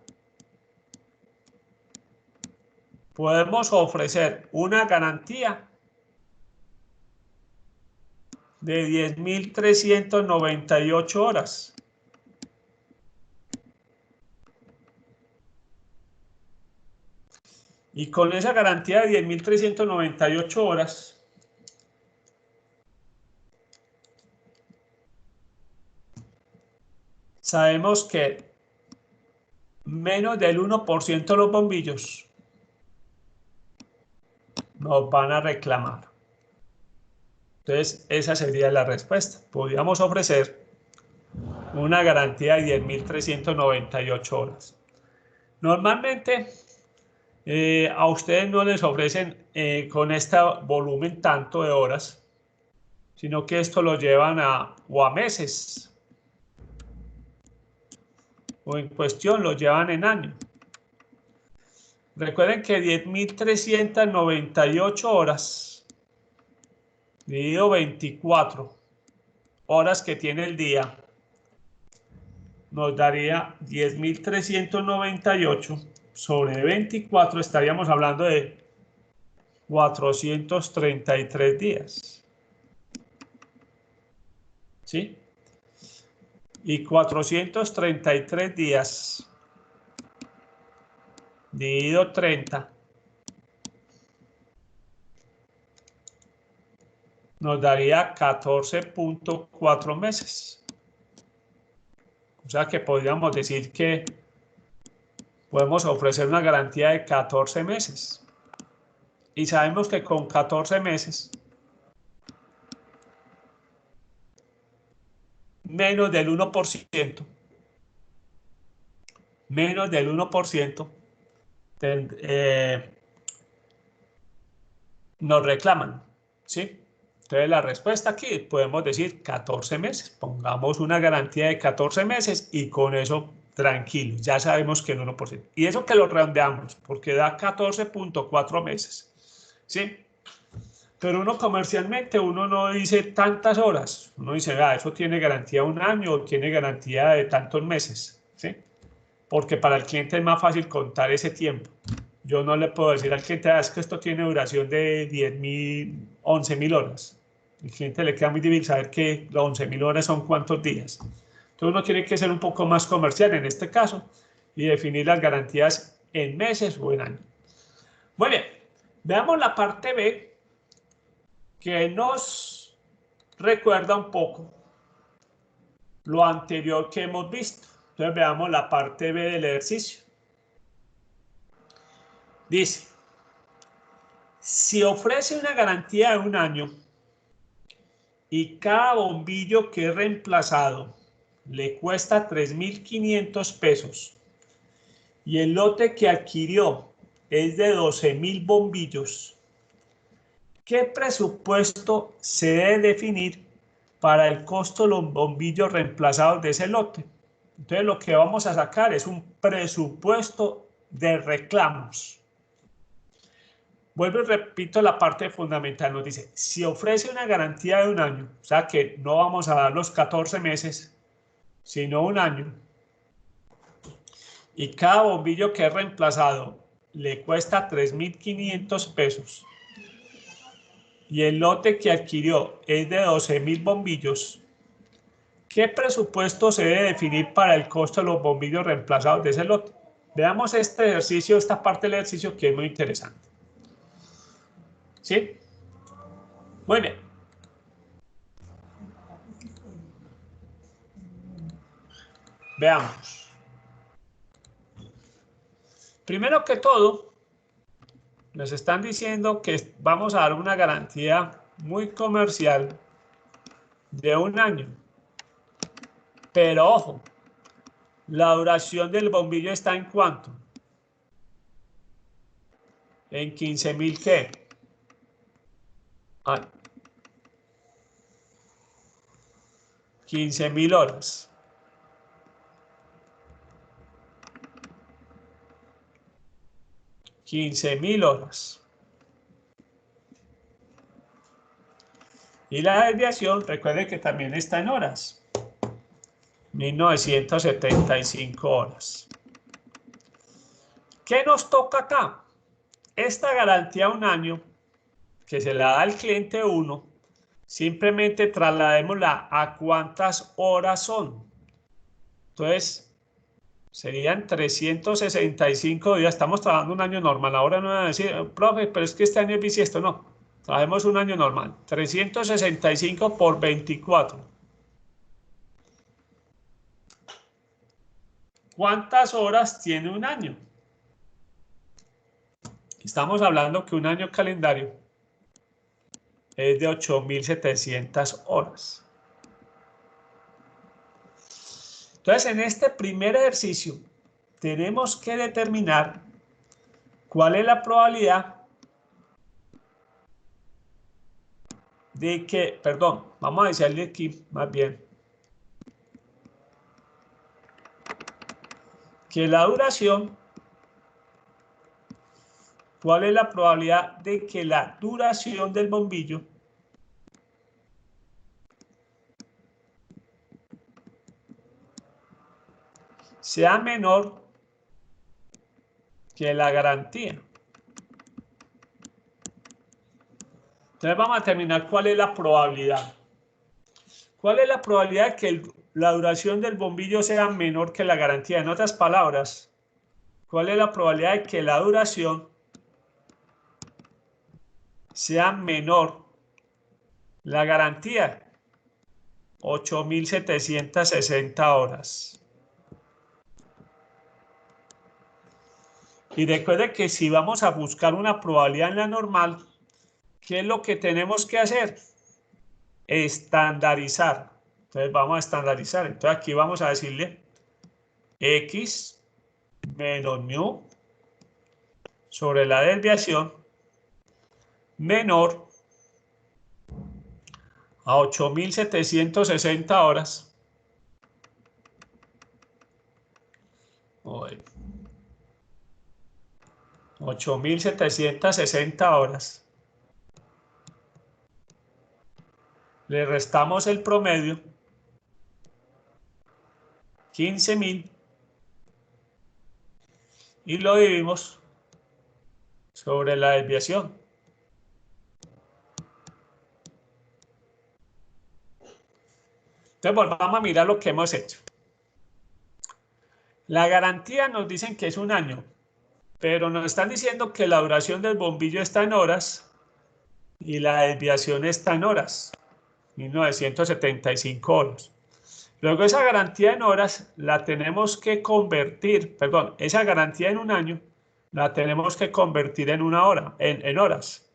[SPEAKER 1] podemos ofrecer una garantía de 10.398 horas. Y con esa garantía de 10.398 horas, sabemos que menos del 1% de los bombillos nos van a reclamar. Entonces, esa sería la respuesta. Podríamos ofrecer una garantía de 10.398 horas. Normalmente, a ustedes no les ofrecen con este volumen tanto de horas, sino que esto lo llevan a meses, o en cuestión lo llevan en años. Recuerden que 10.398 horas dividido 24 horas que tiene el día nos daría 10.398 sobre 24, estaríamos hablando de 433 días. ¿Sí? Y 433 días dividido 30 nos daría 14.4 meses. O sea que podríamos decir que podemos ofrecer una garantía de 14 meses. Y sabemos que con 14 meses, menos del 1%, menos del 1%, nos reclaman, ¿sí? Entonces la respuesta aquí podemos decir 14 meses. Pongamos una garantía de 14 meses y con eso tranquilo, ya sabemos que el 1%. Y eso que lo redondeamos, porque da 14.4 meses, ¿sí? Pero uno comercialmente, uno no dice tantas horas. Uno dice, eso tiene garantía de un año o tiene garantía de tantos meses, ¿sí? Porque para el cliente es más fácil contar ese tiempo. Yo no le puedo decir al cliente, es que esto tiene duración de 10.000, 11.000 horas. Al cliente le queda muy difícil saber que las 11.000 horas son cuántos días. Entonces uno tiene que ser un poco más comercial en este caso y definir las garantías en meses o en años. Muy bien, veamos la parte B, que nos recuerda un poco lo anterior que hemos visto. Entonces veamos la parte B del ejercicio. Dice, si ofrece una garantía de un año y cada bombillo que es reemplazado le cuesta 3.500 pesos y el lote que adquirió es de 12.000 bombillos, ¿qué presupuesto se debe definir para el costo de los bombillos reemplazados de ese lote? Entonces lo que vamos a sacar es un presupuesto de reclamos. Vuelvo y repito la parte fundamental, nos dice, si ofrece una garantía de un año, o sea que no vamos a dar los 14 meses, sino un año, y cada bombillo que es reemplazado le cuesta 3.500 pesos, y el lote que adquirió es de 12.000 bombillos, ¿qué presupuesto se debe definir para el costo de los bombillos reemplazados de ese lote? Veamos este ejercicio, esta parte del ejercicio que es muy interesante. ¿Sí? Muy bien. Veamos. Primero que todo, nos están diciendo que vamos a dar una garantía muy comercial de un año. Pero ojo, la duración del bombillo está en ¿cuánto? En 15.000 ¿qué? 15.000 horas. 15.000 horas. Y la desviación, recuerden que también está en horas. 1975 horas. ¿Qué nos toca acá? Esta garantía de un año, que se la da al cliente 1, simplemente trasladémosla a cuántas horas son. Entonces, serían 365 días. Estamos trabajando un año normal. Ahora no van a decir, profe, pero es que este año es bisiesto. No, trabajemos un año normal. 365 por 24. ¿Cuántas horas tiene un año? Estamos hablando que un año calendario es de 8.700 horas. Entonces, en este primer ejercicio, tenemos que determinar cuál es la probabilidad de que, perdón, vamos a decirle aquí más bien, que la duración, cuál es la probabilidad de que la duración del bombillo sea menor que la garantía. Entonces vamos a determinar cuál es la probabilidad. ¿Cuál es la probabilidad de que la duración del bombillo sea menor que la garantía? En otras palabras, ¿cuál es la probabilidad de que la duración sea menor la garantía? 8.760 horas. Y recuerde que si vamos a buscar una probabilidad en la normal, ¿qué es lo que tenemos que hacer? Estandarizar. Entonces vamos a estandarizar. Entonces aquí vamos a decirle X menos mu sobre la desviación menor a 8.760 horas. 8.760 horas. Le restamos el promedio, 15.000, y lo dividimos sobre la desviación. Entonces volvamos a mirar lo que hemos hecho. La garantía nos dicen que es un año, pero nos están diciendo que la duración del bombillo está en horas y la desviación está en horas, 1975 horas. Luego esa garantía en horas la tenemos que convertir, perdón, esa garantía en un año la tenemos que convertir en una hora, en horas.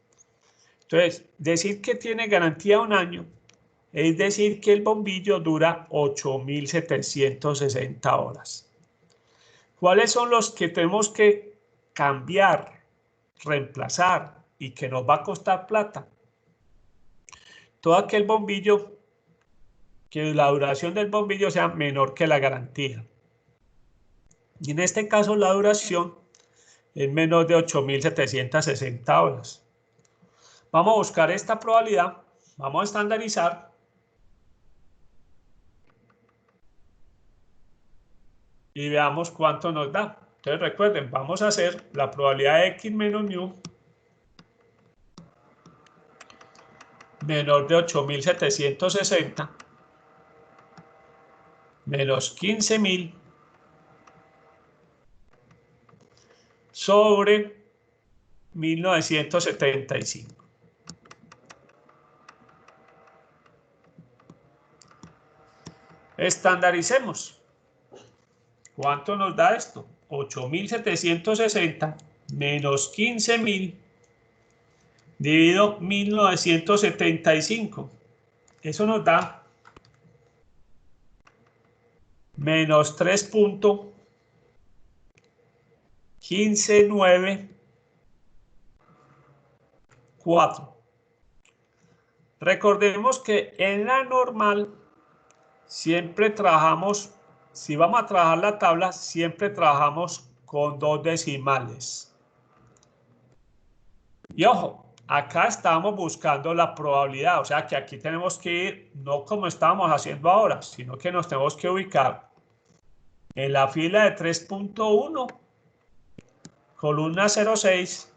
[SPEAKER 1] Entonces, decir que tiene garantía un año es decir que el bombillo dura 8.760 horas. ¿Cuáles son los que tenemos que cambiar, reemplazar y que nos va a costar plata? Todo aquel bombillo que la duración del bombillo sea menor que la garantía. Y en este caso la duración es menor de 8.760 horas. Vamos a buscar esta probabilidad, vamos a estandarizar. Y veamos cuánto nos da. Entonces recuerden, vamos a hacer la probabilidad de X menos mu menor de 8.760 menos 15.000 sobre 1975. Estandaricemos. ¿Cuánto nos da esto? 8.760 menos 15.000 dividido 1975. Eso nos da menos 3.159.4. Recordemos que en la normal siempre trabajamos, si vamos a trabajar la tabla, siempre trabajamos con 2 decimales. Y ojo, acá estamos buscando la probabilidad, o sea que aquí tenemos que ir, no como estábamos haciendo ahora, sino que nos tenemos que ubicar en la fila de 3.1, columna 0,6,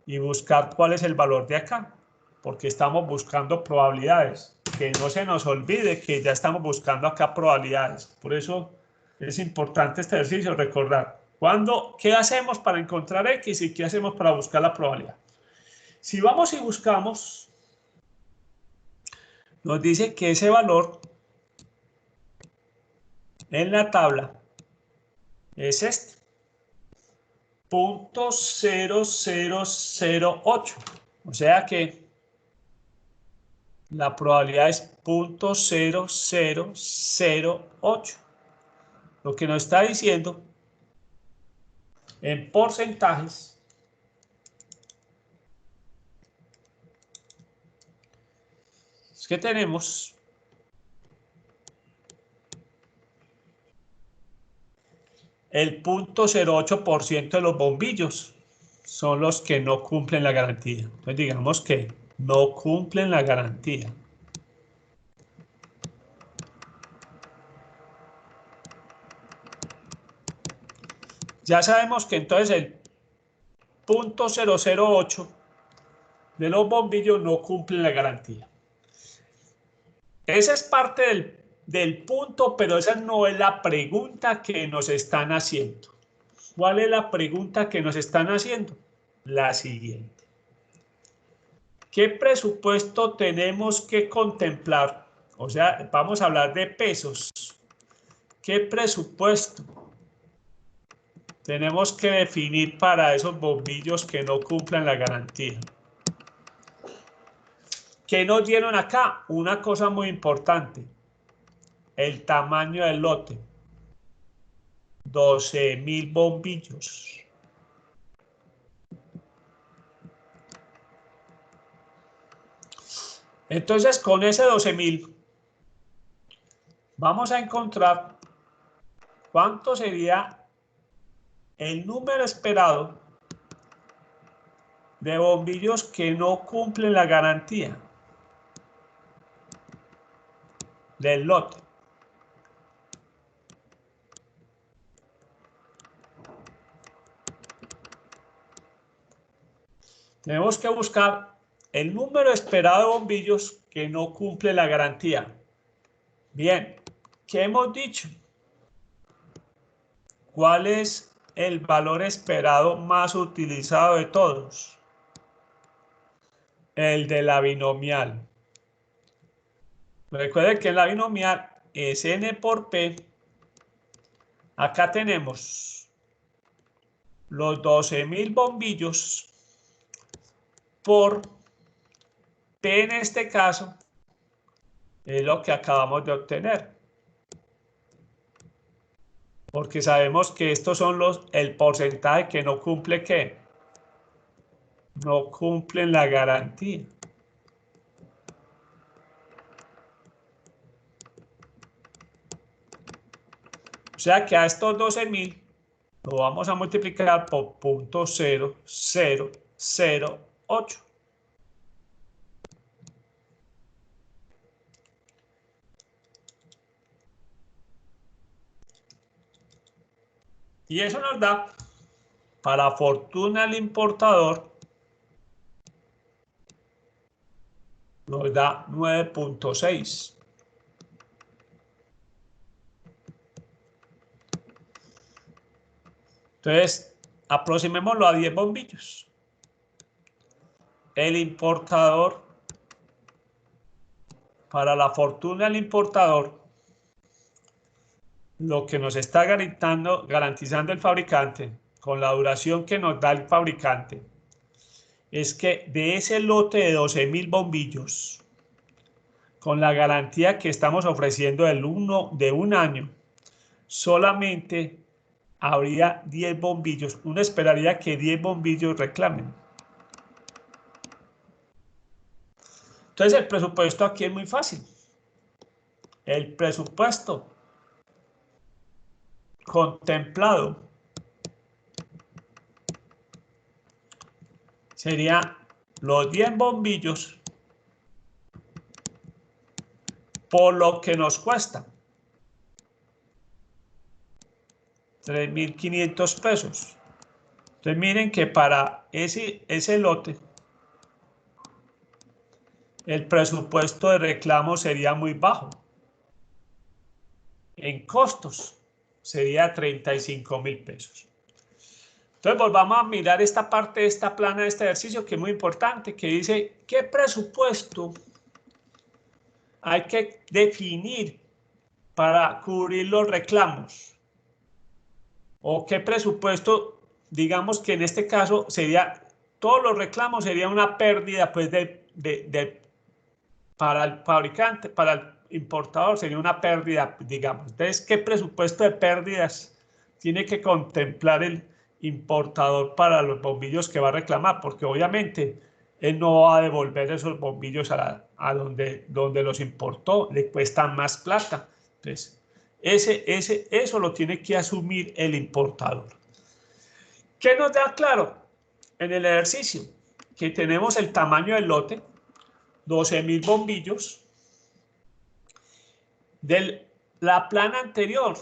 [SPEAKER 1] y buscar cuál es el valor de acá, porque estamos buscando probabilidades. Que no se nos olvide que ya estamos buscando acá probabilidades. Por eso es importante este ejercicio, recordar qué hacemos para encontrar X y qué hacemos para buscar la probabilidad. Si vamos y buscamos, nos dice que ese valor en la tabla es este, 0.0008. O sea que la probabilidad es 0.0008. Lo que nos está diciendo en porcentajes es que tenemos el 0.08% de los bombillos son los que no cumplen la garantía. Entonces digamos que no cumplen la garantía. Ya sabemos que entonces el 0.008 de los bombillos no cumplen la garantía. Esa es parte del punto, pero esa no es la pregunta que nos están haciendo. ¿Cuál es la pregunta que nos están haciendo? La siguiente. ¿Qué presupuesto tenemos que contemplar? O sea, vamos a hablar de pesos. ¿Qué presupuesto tenemos que definir para esos bombillos que no cumplan la garantía. ¿Qué nos dieron acá? Una cosa muy importante. El tamaño del lote. 12.000 bombillos. Entonces, con ese 12.000, vamos a encontrar cuánto sería el número esperado de bombillos que no cumplen la garantía del lote. Tenemos que buscar el número esperado de bombillos que no cumple la garantía. Bien, ¿qué hemos dicho? ¿Cuál es el valor esperado más utilizado de todos? El de la binomial. Recuerden que en la binomial es n por p. Acá tenemos los 12.000 bombillos por p en este caso es lo que acabamos de obtener. Porque sabemos que estos son el porcentaje que no cumple ¿qué? No cumplen la garantía. O sea que a estos 12.000 lo vamos a multiplicar por 0.0008. Y eso nos da, para fortuna del importador, nos da 9.6. Entonces, aproximémoslo a 10 bombillos. El importador, para la fortuna del importador, lo que nos está garantizando el fabricante, con la duración que nos da el fabricante, es que de ese lote de 12.000 bombillos, con la garantía que estamos ofreciendo de un año, solamente habría 10 bombillos. Uno esperaría que 10 bombillos reclamen. Entonces el presupuesto aquí es muy fácil. El presupuesto contemplado sería los 10 bombillos por lo que nos cuesta. 3.500 pesos. Entonces miren que para ese lote el presupuesto de reclamo sería muy bajo. En costos sería 35.000 pesos. Entonces volvamos a mirar esta parte de esta plana de este ejercicio que es muy importante, que dice qué presupuesto hay que definir para cubrir los reclamos. O qué presupuesto, digamos que en este caso sería, todos los reclamos sería una pérdida pues para el fabricante, para el importador sería una pérdida, digamos. Entonces, ¿qué presupuesto de pérdidas tiene que contemplar el importador para los bombillos que va a reclamar? Porque obviamente él no va a devolver esos bombillos a donde los importó, le cuestan más plata. Entonces, eso lo tiene que asumir el importador. ¿Qué nos da claro en el ejercicio? Que tenemos el tamaño del lote, 12.000 bombillos. De la plana anterior,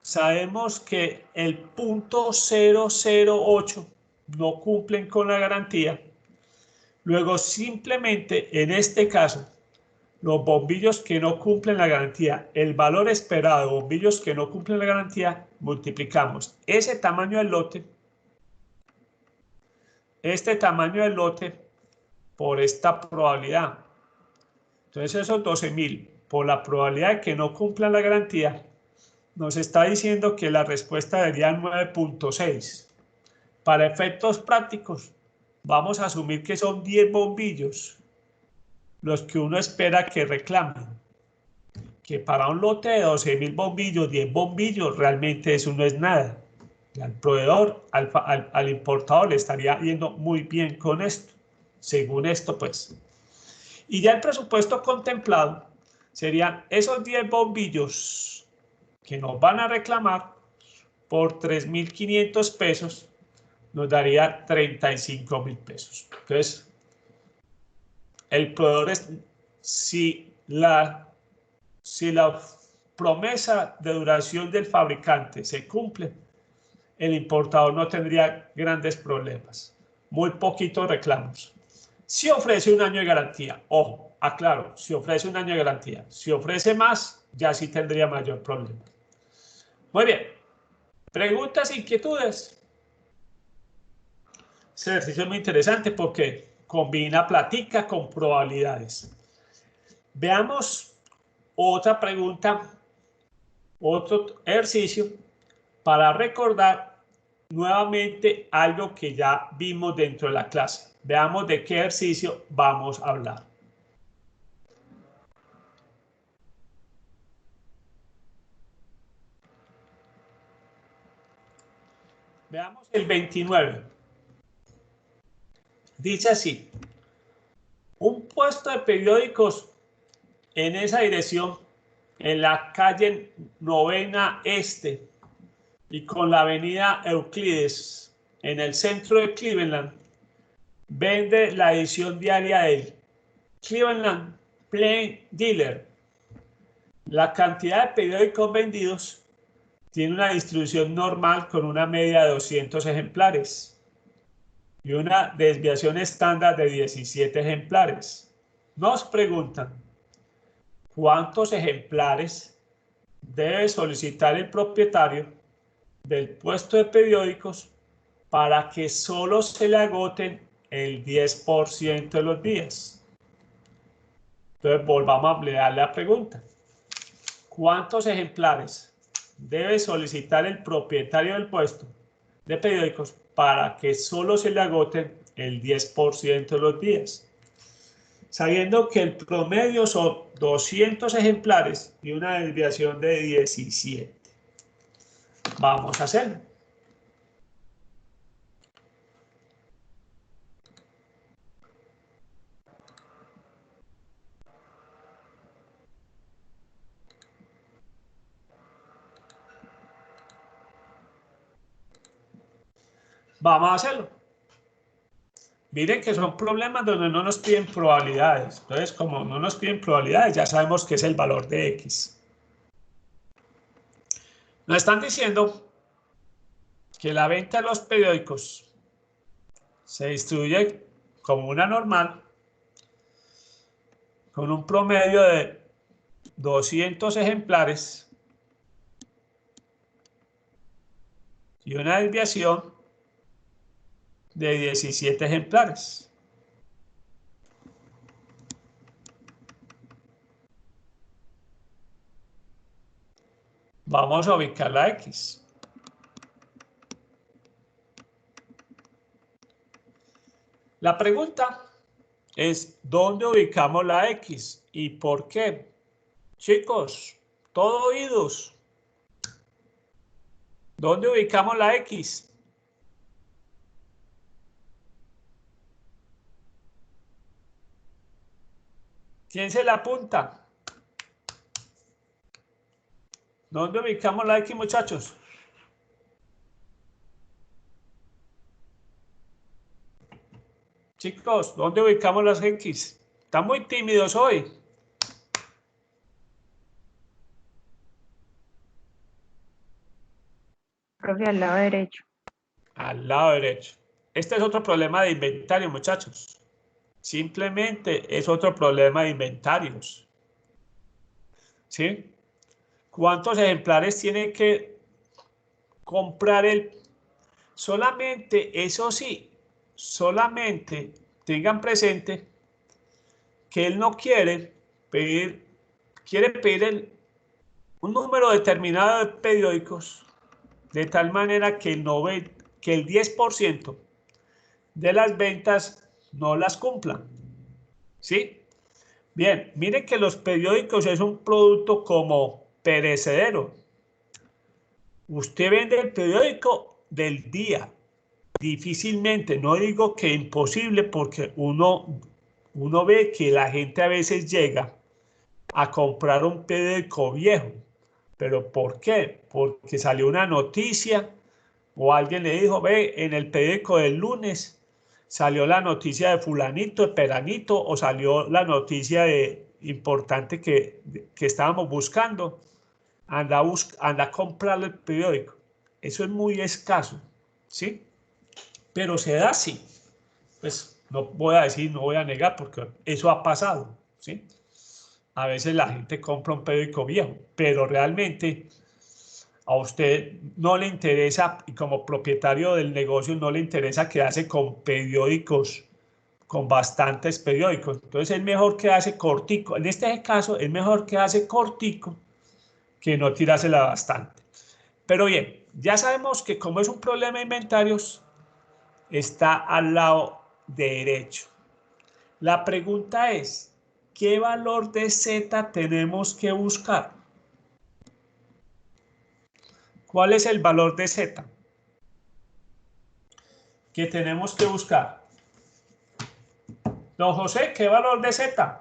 [SPEAKER 1] sabemos que el punto 008 no cumplen con la garantía. Luego, simplemente en este caso, los bombillos que no cumplen la garantía, el valor esperado de bombillos que no cumplen la garantía, multiplicamos ese tamaño del lote, este tamaño del lote, por esta probabilidad. Entonces esos 12.000 por la probabilidad de que no cumplan la garantía nos está diciendo que la respuesta sería 9.6. Para efectos prácticos, vamos a asumir que son 10 bombillos los que uno espera que reclamen. Que para un lote de 12.000 bombillos, 10 bombillos, realmente eso no es nada. Y al proveedor, al importador le estaría yendo muy bien con esto. Según esto, pues. Y ya el presupuesto contemplado serían esos 10 bombillos que nos van a reclamar por 3.500 pesos, nos daría 35.000 pesos. Entonces, el proveedor es, si la promesa de duración del fabricante se cumple, el importador no tendría grandes problemas, muy poquitos reclamos. Si ofrece un año de garantía, ojo, aclaro, si ofrece un año de garantía, si ofrece más, ya sí tendría mayor problema. Muy bien, preguntas, inquietudes. Este ejercicio es muy interesante porque combina plática con probabilidades. Veamos otra pregunta, otro ejercicio para recordar nuevamente algo que ya vimos dentro de la clase. Veamos de qué ejercicio vamos a hablar. Veamos el 29. Dice así: un puesto de periódicos en esa dirección, en la calle Novena Este y con la avenida Euclides, en el centro de Cleveland, vende la edición diaria del Cleveland Plain Dealer. La cantidad de periódicos vendidos tiene una distribución normal con una media de 200 ejemplares y una desviación estándar de 17 ejemplares. Nos preguntan, ¿cuántos ejemplares debe solicitar el propietario del puesto de periódicos para que solo se le agoten el 10% de los días? Entonces volvamos a ampliar la pregunta. ¿Cuántos ejemplares debe solicitar el propietario del puesto de periódicos para que solo se le agoten el 10% de los días? Sabiendo que el promedio son 200 ejemplares y una desviación de 17. Vamos a hacerlo. Vamos a hacerlo. Miren que son problemas donde no nos piden probabilidades. Entonces, como no nos piden probabilidades, ya sabemos que es el valor de X. Nos están diciendo que la venta de los periódicos se distribuye como una normal, con un promedio de 200 ejemplares y una desviación de 17 ejemplares. Vamos a ubicar la X. La pregunta es, ¿dónde ubicamos la X y por qué? Chicos, todo oídos. ¿Dónde ubicamos la X? ¿Quién se la apunta? ¿Dónde ubicamos la X, muchachos? Chicos, ¿dónde ubicamos las X? Están muy tímidos hoy.
[SPEAKER 3] Profe, al lado derecho.
[SPEAKER 1] Al lado derecho. Este es otro problema de inventario, muchachos. Simplemente es otro problema de inventarios. ¿Sí? ¿Cuántos ejemplares tiene que comprar él? Solamente, eso sí, solamente tengan presente que él no quiere pedir un número determinado de periódicos, de tal manera que el 10% de las ventas no las cumplan. ¿Sí? Bien, miren que los periódicos es un producto como perecedero. Usted vende el periódico del día. Difícilmente, no digo que imposible, porque uno ve que la gente a veces llega a comprar un periódico viejo. ¿Pero por qué? Porque salió una noticia o alguien le dijo, ve, en el periódico del lunes salió la noticia de fulanito, de peranito, o salió la noticia importante que estábamos buscando. Anda a comprar el periódico. Eso es muy escaso, ¿sí? Pero se da así. Pues no voy a decir, no voy a negar, porque eso ha pasado, ¿sí? A veces la gente compra un periódico viejo, pero realmente a usted no le interesa, y como propietario del negocio no le interesa quedarse con periódicos, con bastantes periódicos. Entonces es mejor quedarse cortico. En este caso es mejor quedarse cortico que no tirársela bastante. Pero bien, ya sabemos que como es un problema de inventarios, está al lado derecho. La pregunta es, ¿qué valor de Z tenemos que buscar? ¿Cuál es el valor de Z que tenemos que buscar? Don José, ¿qué valor de Z?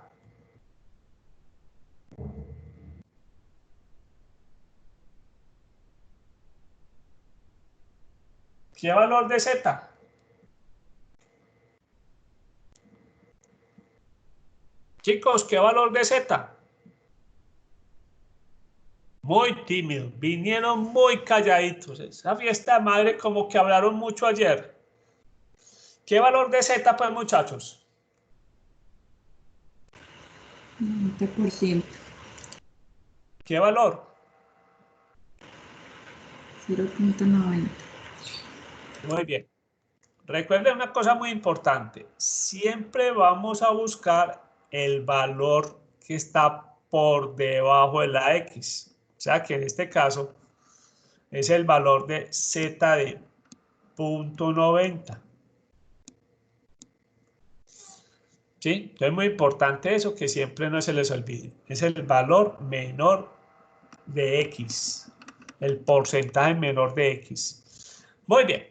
[SPEAKER 1] ¿Qué valor de Z? Chicos, ¿qué valor de Z? Muy tímido, vinieron muy calladitos. Esa fiesta madre como que hablaron mucho ayer. ¿Qué valor de Z, pues, muchachos?
[SPEAKER 2] 90%.
[SPEAKER 1] ¿Qué valor?
[SPEAKER 2] 0.90.
[SPEAKER 1] Muy bien. Recuerden una cosa muy importante. Siempre vamos a buscar el valor que está por debajo de la X. O sea que en este caso es el valor de Z de 0.90. ¿Sí? Entonces es muy importante eso, que siempre no se les olvide. Es el valor menor de X. El porcentaje menor de X. Muy bien.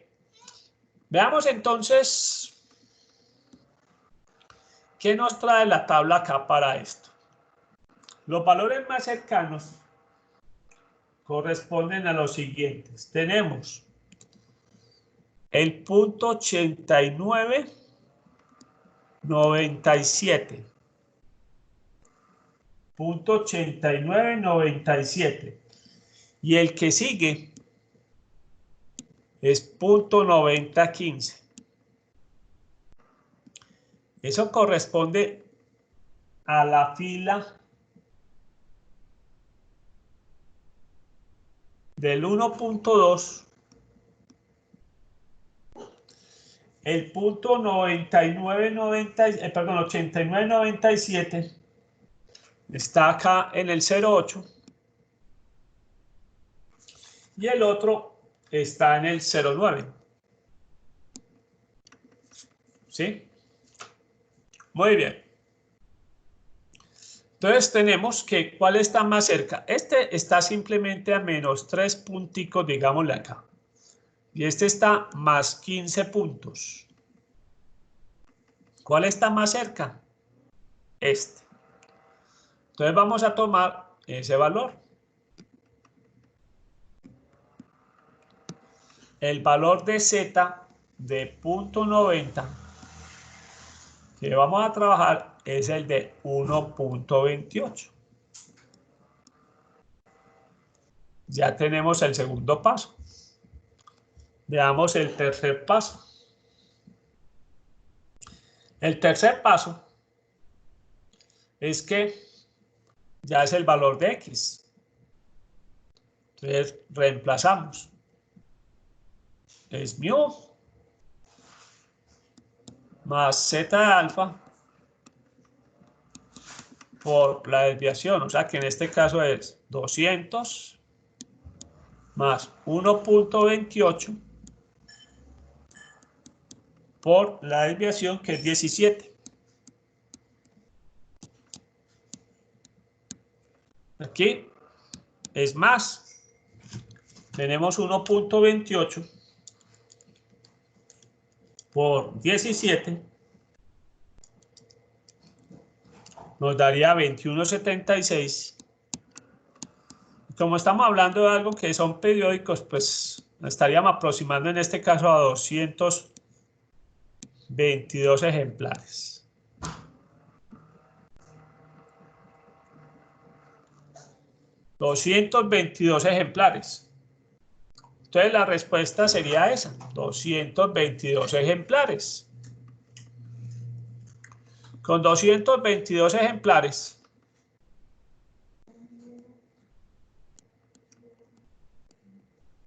[SPEAKER 1] Veamos entonces qué nos trae la tabla acá para esto. Los valores más cercanos corresponden a los siguientes. Tenemos el punto 89,97. Punto 89,97. Y el que sigue es punto 9015. Eso corresponde a la fila del 1.2. El punto 8997 está acá en el 08 y el otro está en el 09. ¿Sí? Muy bien. Entonces tenemos que, ¿cuál está más cerca? Este está simplemente a menos 3 punticos, digámosle acá. Y este está más 15 puntos. ¿Cuál está más cerca? Este. Entonces vamos a tomar ese valor. El valor de Z de 0.90 que vamos a trabajar es el de 1.28. Ya tenemos el segundo paso. Veamos el tercer paso. El tercer paso es que ya es el valor de X. Entonces reemplazamos. Es mu más Z de alfa por la desviación, o sea que en este caso es 200 más 1.28 por la desviación, que es 17. Aquí es más, tenemos 1.28 por 17, nos daría 21.76. Como estamos hablando de algo que son periódicos, pues estaríamos aproximando en este caso a 222 ejemplares. $222 ejemplares. Entonces la respuesta sería esa, 222 ejemplares. Con 222 ejemplares,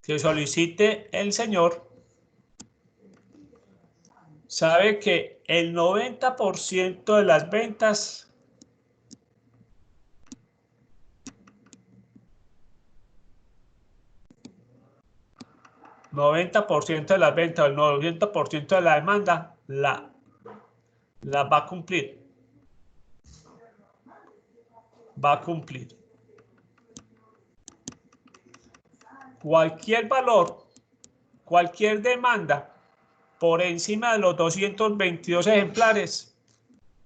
[SPEAKER 1] que solicite el señor, sabe que el 90% de las ventas o el 90% de la demanda la va a cumplir. Va a cumplir. Cualquier valor, cualquier demanda por encima de los 222 ejemplares,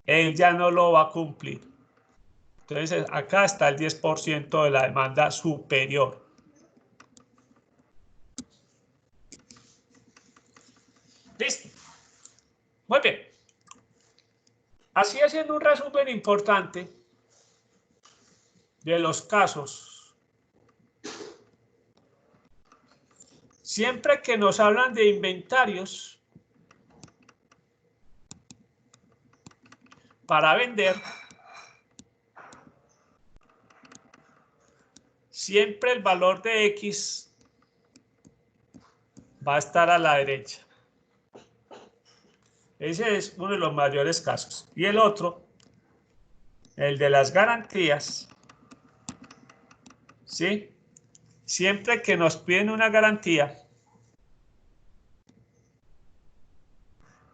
[SPEAKER 1] él ya no lo va a cumplir. Entonces, acá está el 10% de la demanda superior. Listo. Muy bien. Así, haciendo un resumen importante de los casos, siempre que nos hablan de inventarios para vender, siempre el valor de X va a estar a la derecha. Ese es uno de los mayores casos. Y el otro, el de las garantías, ¿sí? Siempre que nos piden una garantía,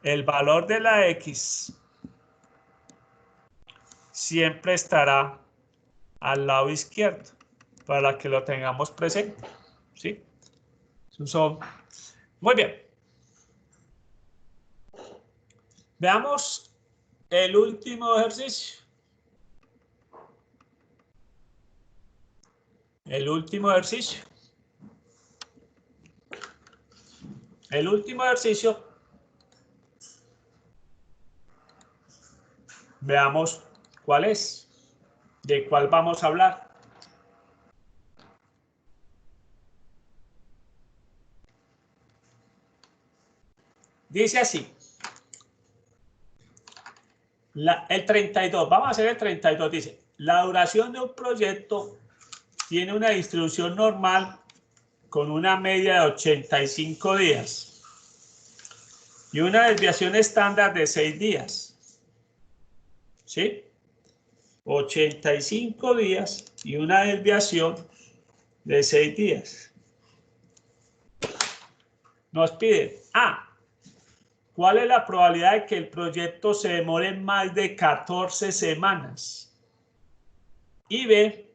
[SPEAKER 1] el valor de la X siempre estará al lado izquierdo, para que lo tengamos presente, ¿sí? Muy bien. Veamos el último ejercicio. El último ejercicio. El último ejercicio. Veamos cuál es. ¿De cuál vamos a hablar? Dice así. El 32. Vamos a hacer el 32. Dice, la duración de un proyecto tiene una distribución normal con una media de 85 días y una desviación estándar de 6 días. ¿Sí? 85 días y una desviación de 6 días. Nos pide A, ¿cuál es la probabilidad de que el proyecto se demore más de 14 semanas? Y B,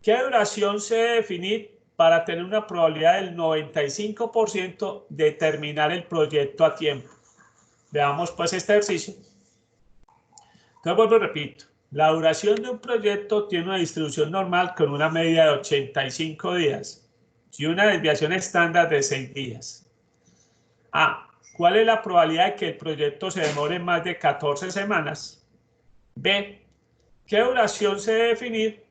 [SPEAKER 1] ¿qué duración se debe definir para tener una probabilidad del 95% de terminar el proyecto a tiempo? Veamos pues este ejercicio. Entonces vuelvo y repito. La duración de un proyecto tiene una distribución normal con una media de 85 días y una desviación estándar de 6 días. A, ¿cuál es la probabilidad de que el proyecto se demore más de 14 semanas? B, ¿qué duración se debe definir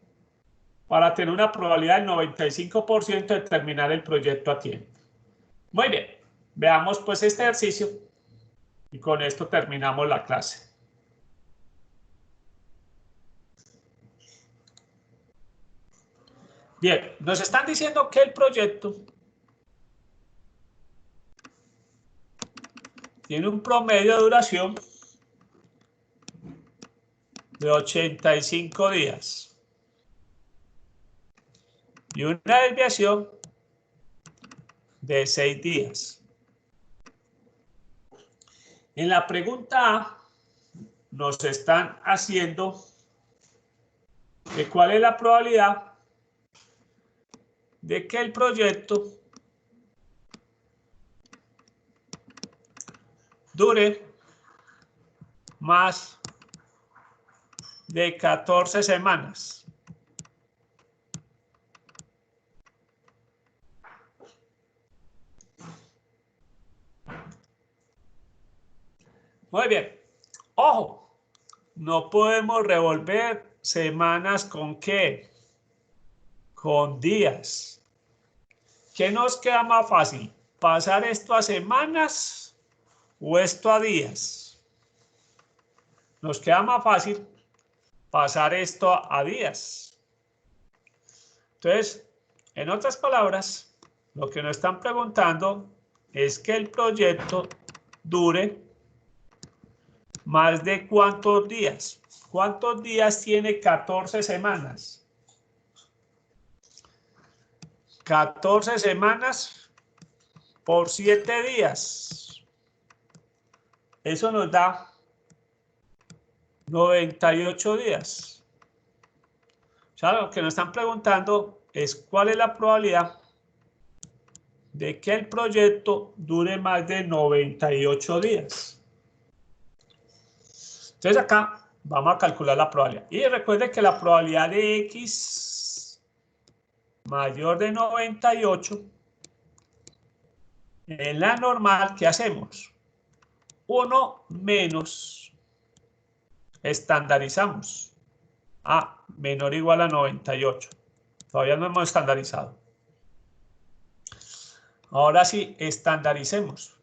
[SPEAKER 1] para tener una probabilidad del 95% de terminar el proyecto a tiempo? Muy bien, veamos pues este ejercicio y con esto terminamos la clase. Bien, nos están diciendo que el proyecto tiene un promedio de duración de 85 días. Y una desviación de 6 días. En la pregunta A nos están haciendo que cuál es la probabilidad de que el proyecto dure más de 14 semanas. Muy bien. Ojo, no podemos revolver semanas con ¿qué? Con días. ¿Qué nos queda más fácil? ¿Pasar esto a semanas o esto a días? Nos queda más fácil pasar esto a días. Entonces, en otras palabras, lo que nos están preguntando es que el proyecto dure más de ¿cuántos días? ¿Cuántos días tiene 14 semanas? 14 semanas por 7 días. Eso nos da 98 días. O sea, lo que nos están preguntando es cuál es la probabilidad de que el proyecto dure más de 98 días. Entonces acá vamos a calcular la probabilidad. Y recuerde que la probabilidad de X mayor de 98 en la normal, ¿qué hacemos? 1 menos, estandarizamos a menor o igual a 98. Todavía no hemos estandarizado. Ahora sí, estandaricemos.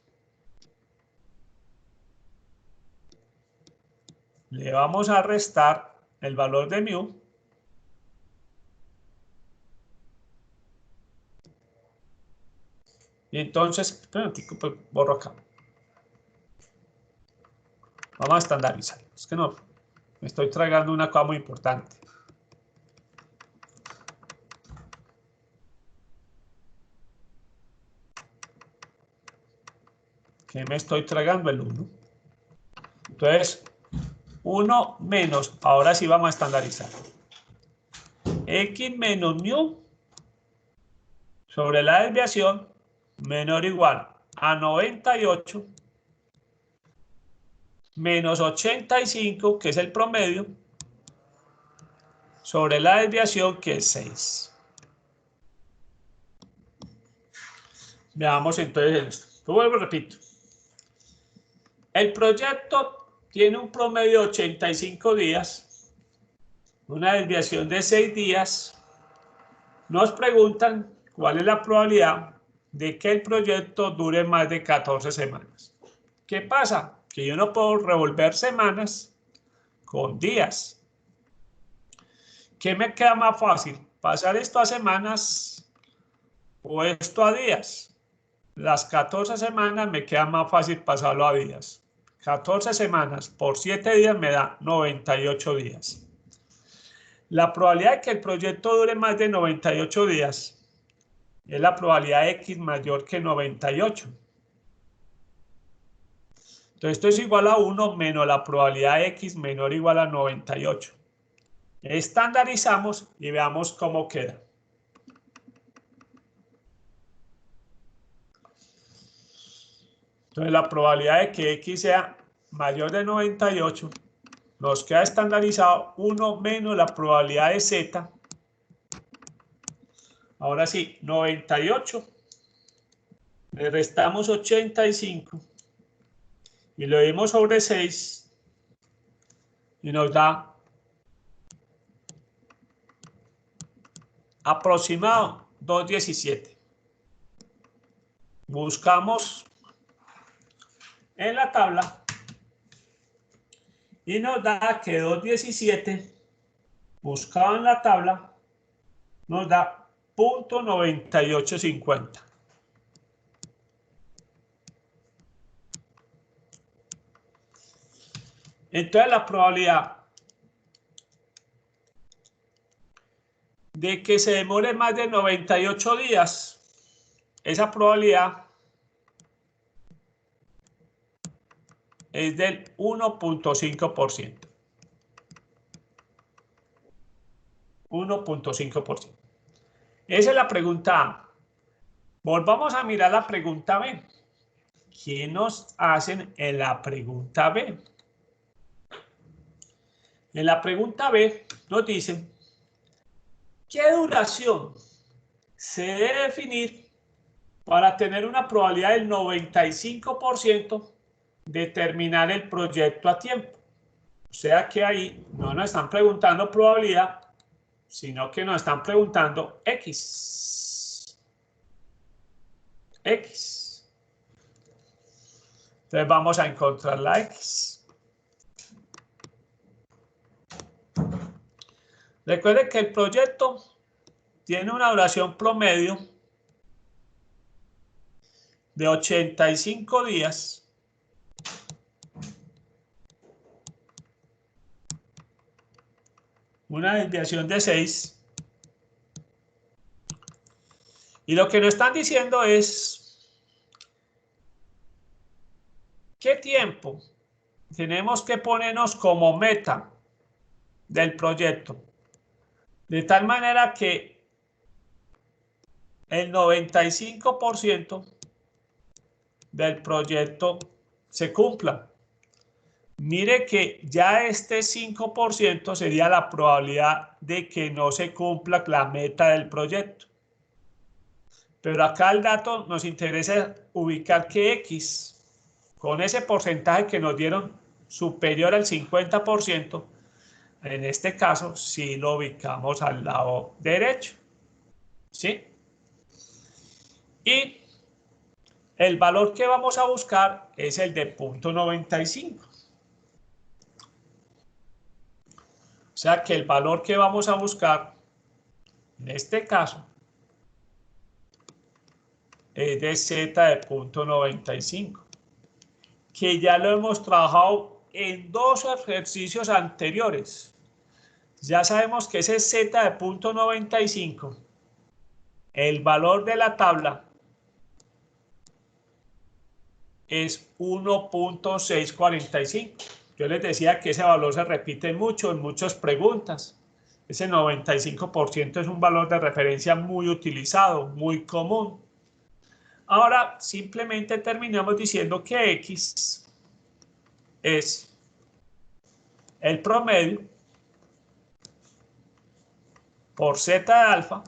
[SPEAKER 1] Le vamos a restar el valor de mu. Y entonces, borro acá. Vamos a estandarizar. Es que no, me estoy tragando una cosa muy importante. Que me estoy tragando el 1. Entonces, 1 menos, ahora sí vamos a estandarizar. X menos mu sobre la desviación menor o igual a 98 menos 85, que es el promedio, sobre la desviación, que es 6. Veamos entonces esto. Vuelvo y repito. El proyecto tiene un promedio de 85 días, una desviación de 6 días. Nos preguntan cuál es la probabilidad de que el proyecto dure más de 14 semanas. ¿Qué pasa? Que yo no puedo revolver semanas con días. ¿Qué me queda más fácil? ¿Pasar esto a semanas o esto a días? Las 14 semanas me queda más fácil pasarlo a días. 14 semanas por 7 días me da 98 días. La probabilidad de que el proyecto dure más de 98 días es la probabilidad X mayor que 98. Entonces esto es igual a 1 menos la probabilidad X menor o igual a 98. Estandarizamos y veamos cómo queda. Entonces la probabilidad de que X sea mayor de 98 nos queda estandarizado 1 menos la probabilidad de Z. Ahora sí, 98. Le restamos 85 y lo dimos sobre 6 y nos da aproximado 217. Buscamos en la tabla y nos da que 217 buscado en la tabla nos da 0.9850. Entonces la probabilidad de que se demore más de 98 días, esa probabilidad es del 1.5%. 1.5%. Esa es la pregunta A. Volvamos a mirar la pregunta B. ¿Qué nos hacen en la pregunta B? En la pregunta B nos dicen ¿qué duración se debe definir para tener una probabilidad del 95% de terminar el proyecto a tiempo? O sea que ahí no nos están preguntando probabilidad, sino que nos están preguntando X. X. Entonces vamos a encontrar la X. Recuerden que el proyecto tiene una duración promedio de 85 días. Una desviación de 6. Y lo que nos están diciendo es ¿qué tiempo tenemos que ponernos como meta del proyecto? De tal manera que el 95% del proyecto se cumpla. Mire que ya este 5% sería la probabilidad de que no se cumpla la meta del proyecto. Pero acá el dato nos interesa ubicar que X, con ese porcentaje que nos dieron superior al 50%, en este caso sí lo ubicamos al lado derecho. ¿Sí? Y el valor que vamos a buscar es el de 0.95. O sea que el valor que vamos a buscar en este caso es de z de 0.95, que ya lo hemos trabajado en 2 ejercicios anteriores. Ya sabemos que ese z de 0.95, el valor de la tabla es 1.645. Yo les decía que ese valor se repite mucho en muchas preguntas. Ese 95% es un valor de referencia muy utilizado, muy común. Ahora simplemente terminamos diciendo que X es el promedio por Z de alfa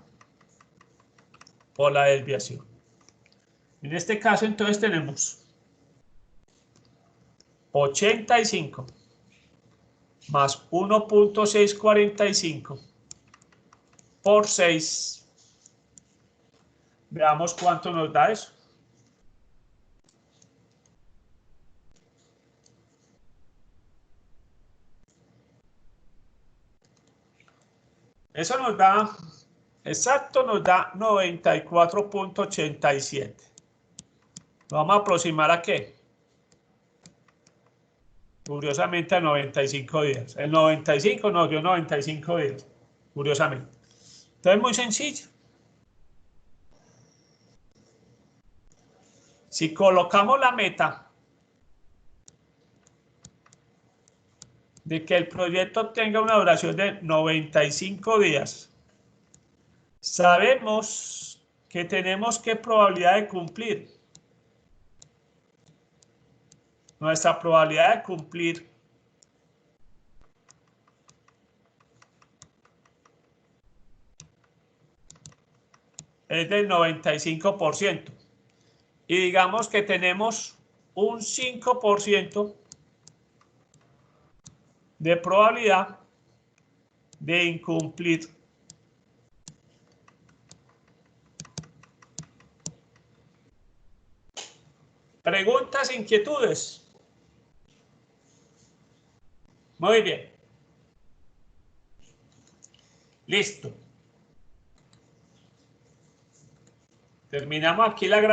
[SPEAKER 1] por la desviación. En este caso entonces tenemos 85 más 1.645 por 6. Veamos cuánto nos da eso. Eso nos da, exacto, nos da 94.87. ¿Lo vamos a aproximar a qué? Curiosamente a 95 días. El 95 nos dio 95 días, curiosamente. Entonces, muy sencillo. Si colocamos la meta de que el proyecto tenga una duración de 95 días, sabemos que tenemos qué probabilidad de cumplir. Nuestra probabilidad de cumplir es del 95%. Y digamos que tenemos un 5% de probabilidad de incumplir. ¿Preguntas, inquietudes? Muy bien. Listo. Terminamos aquí la grabación.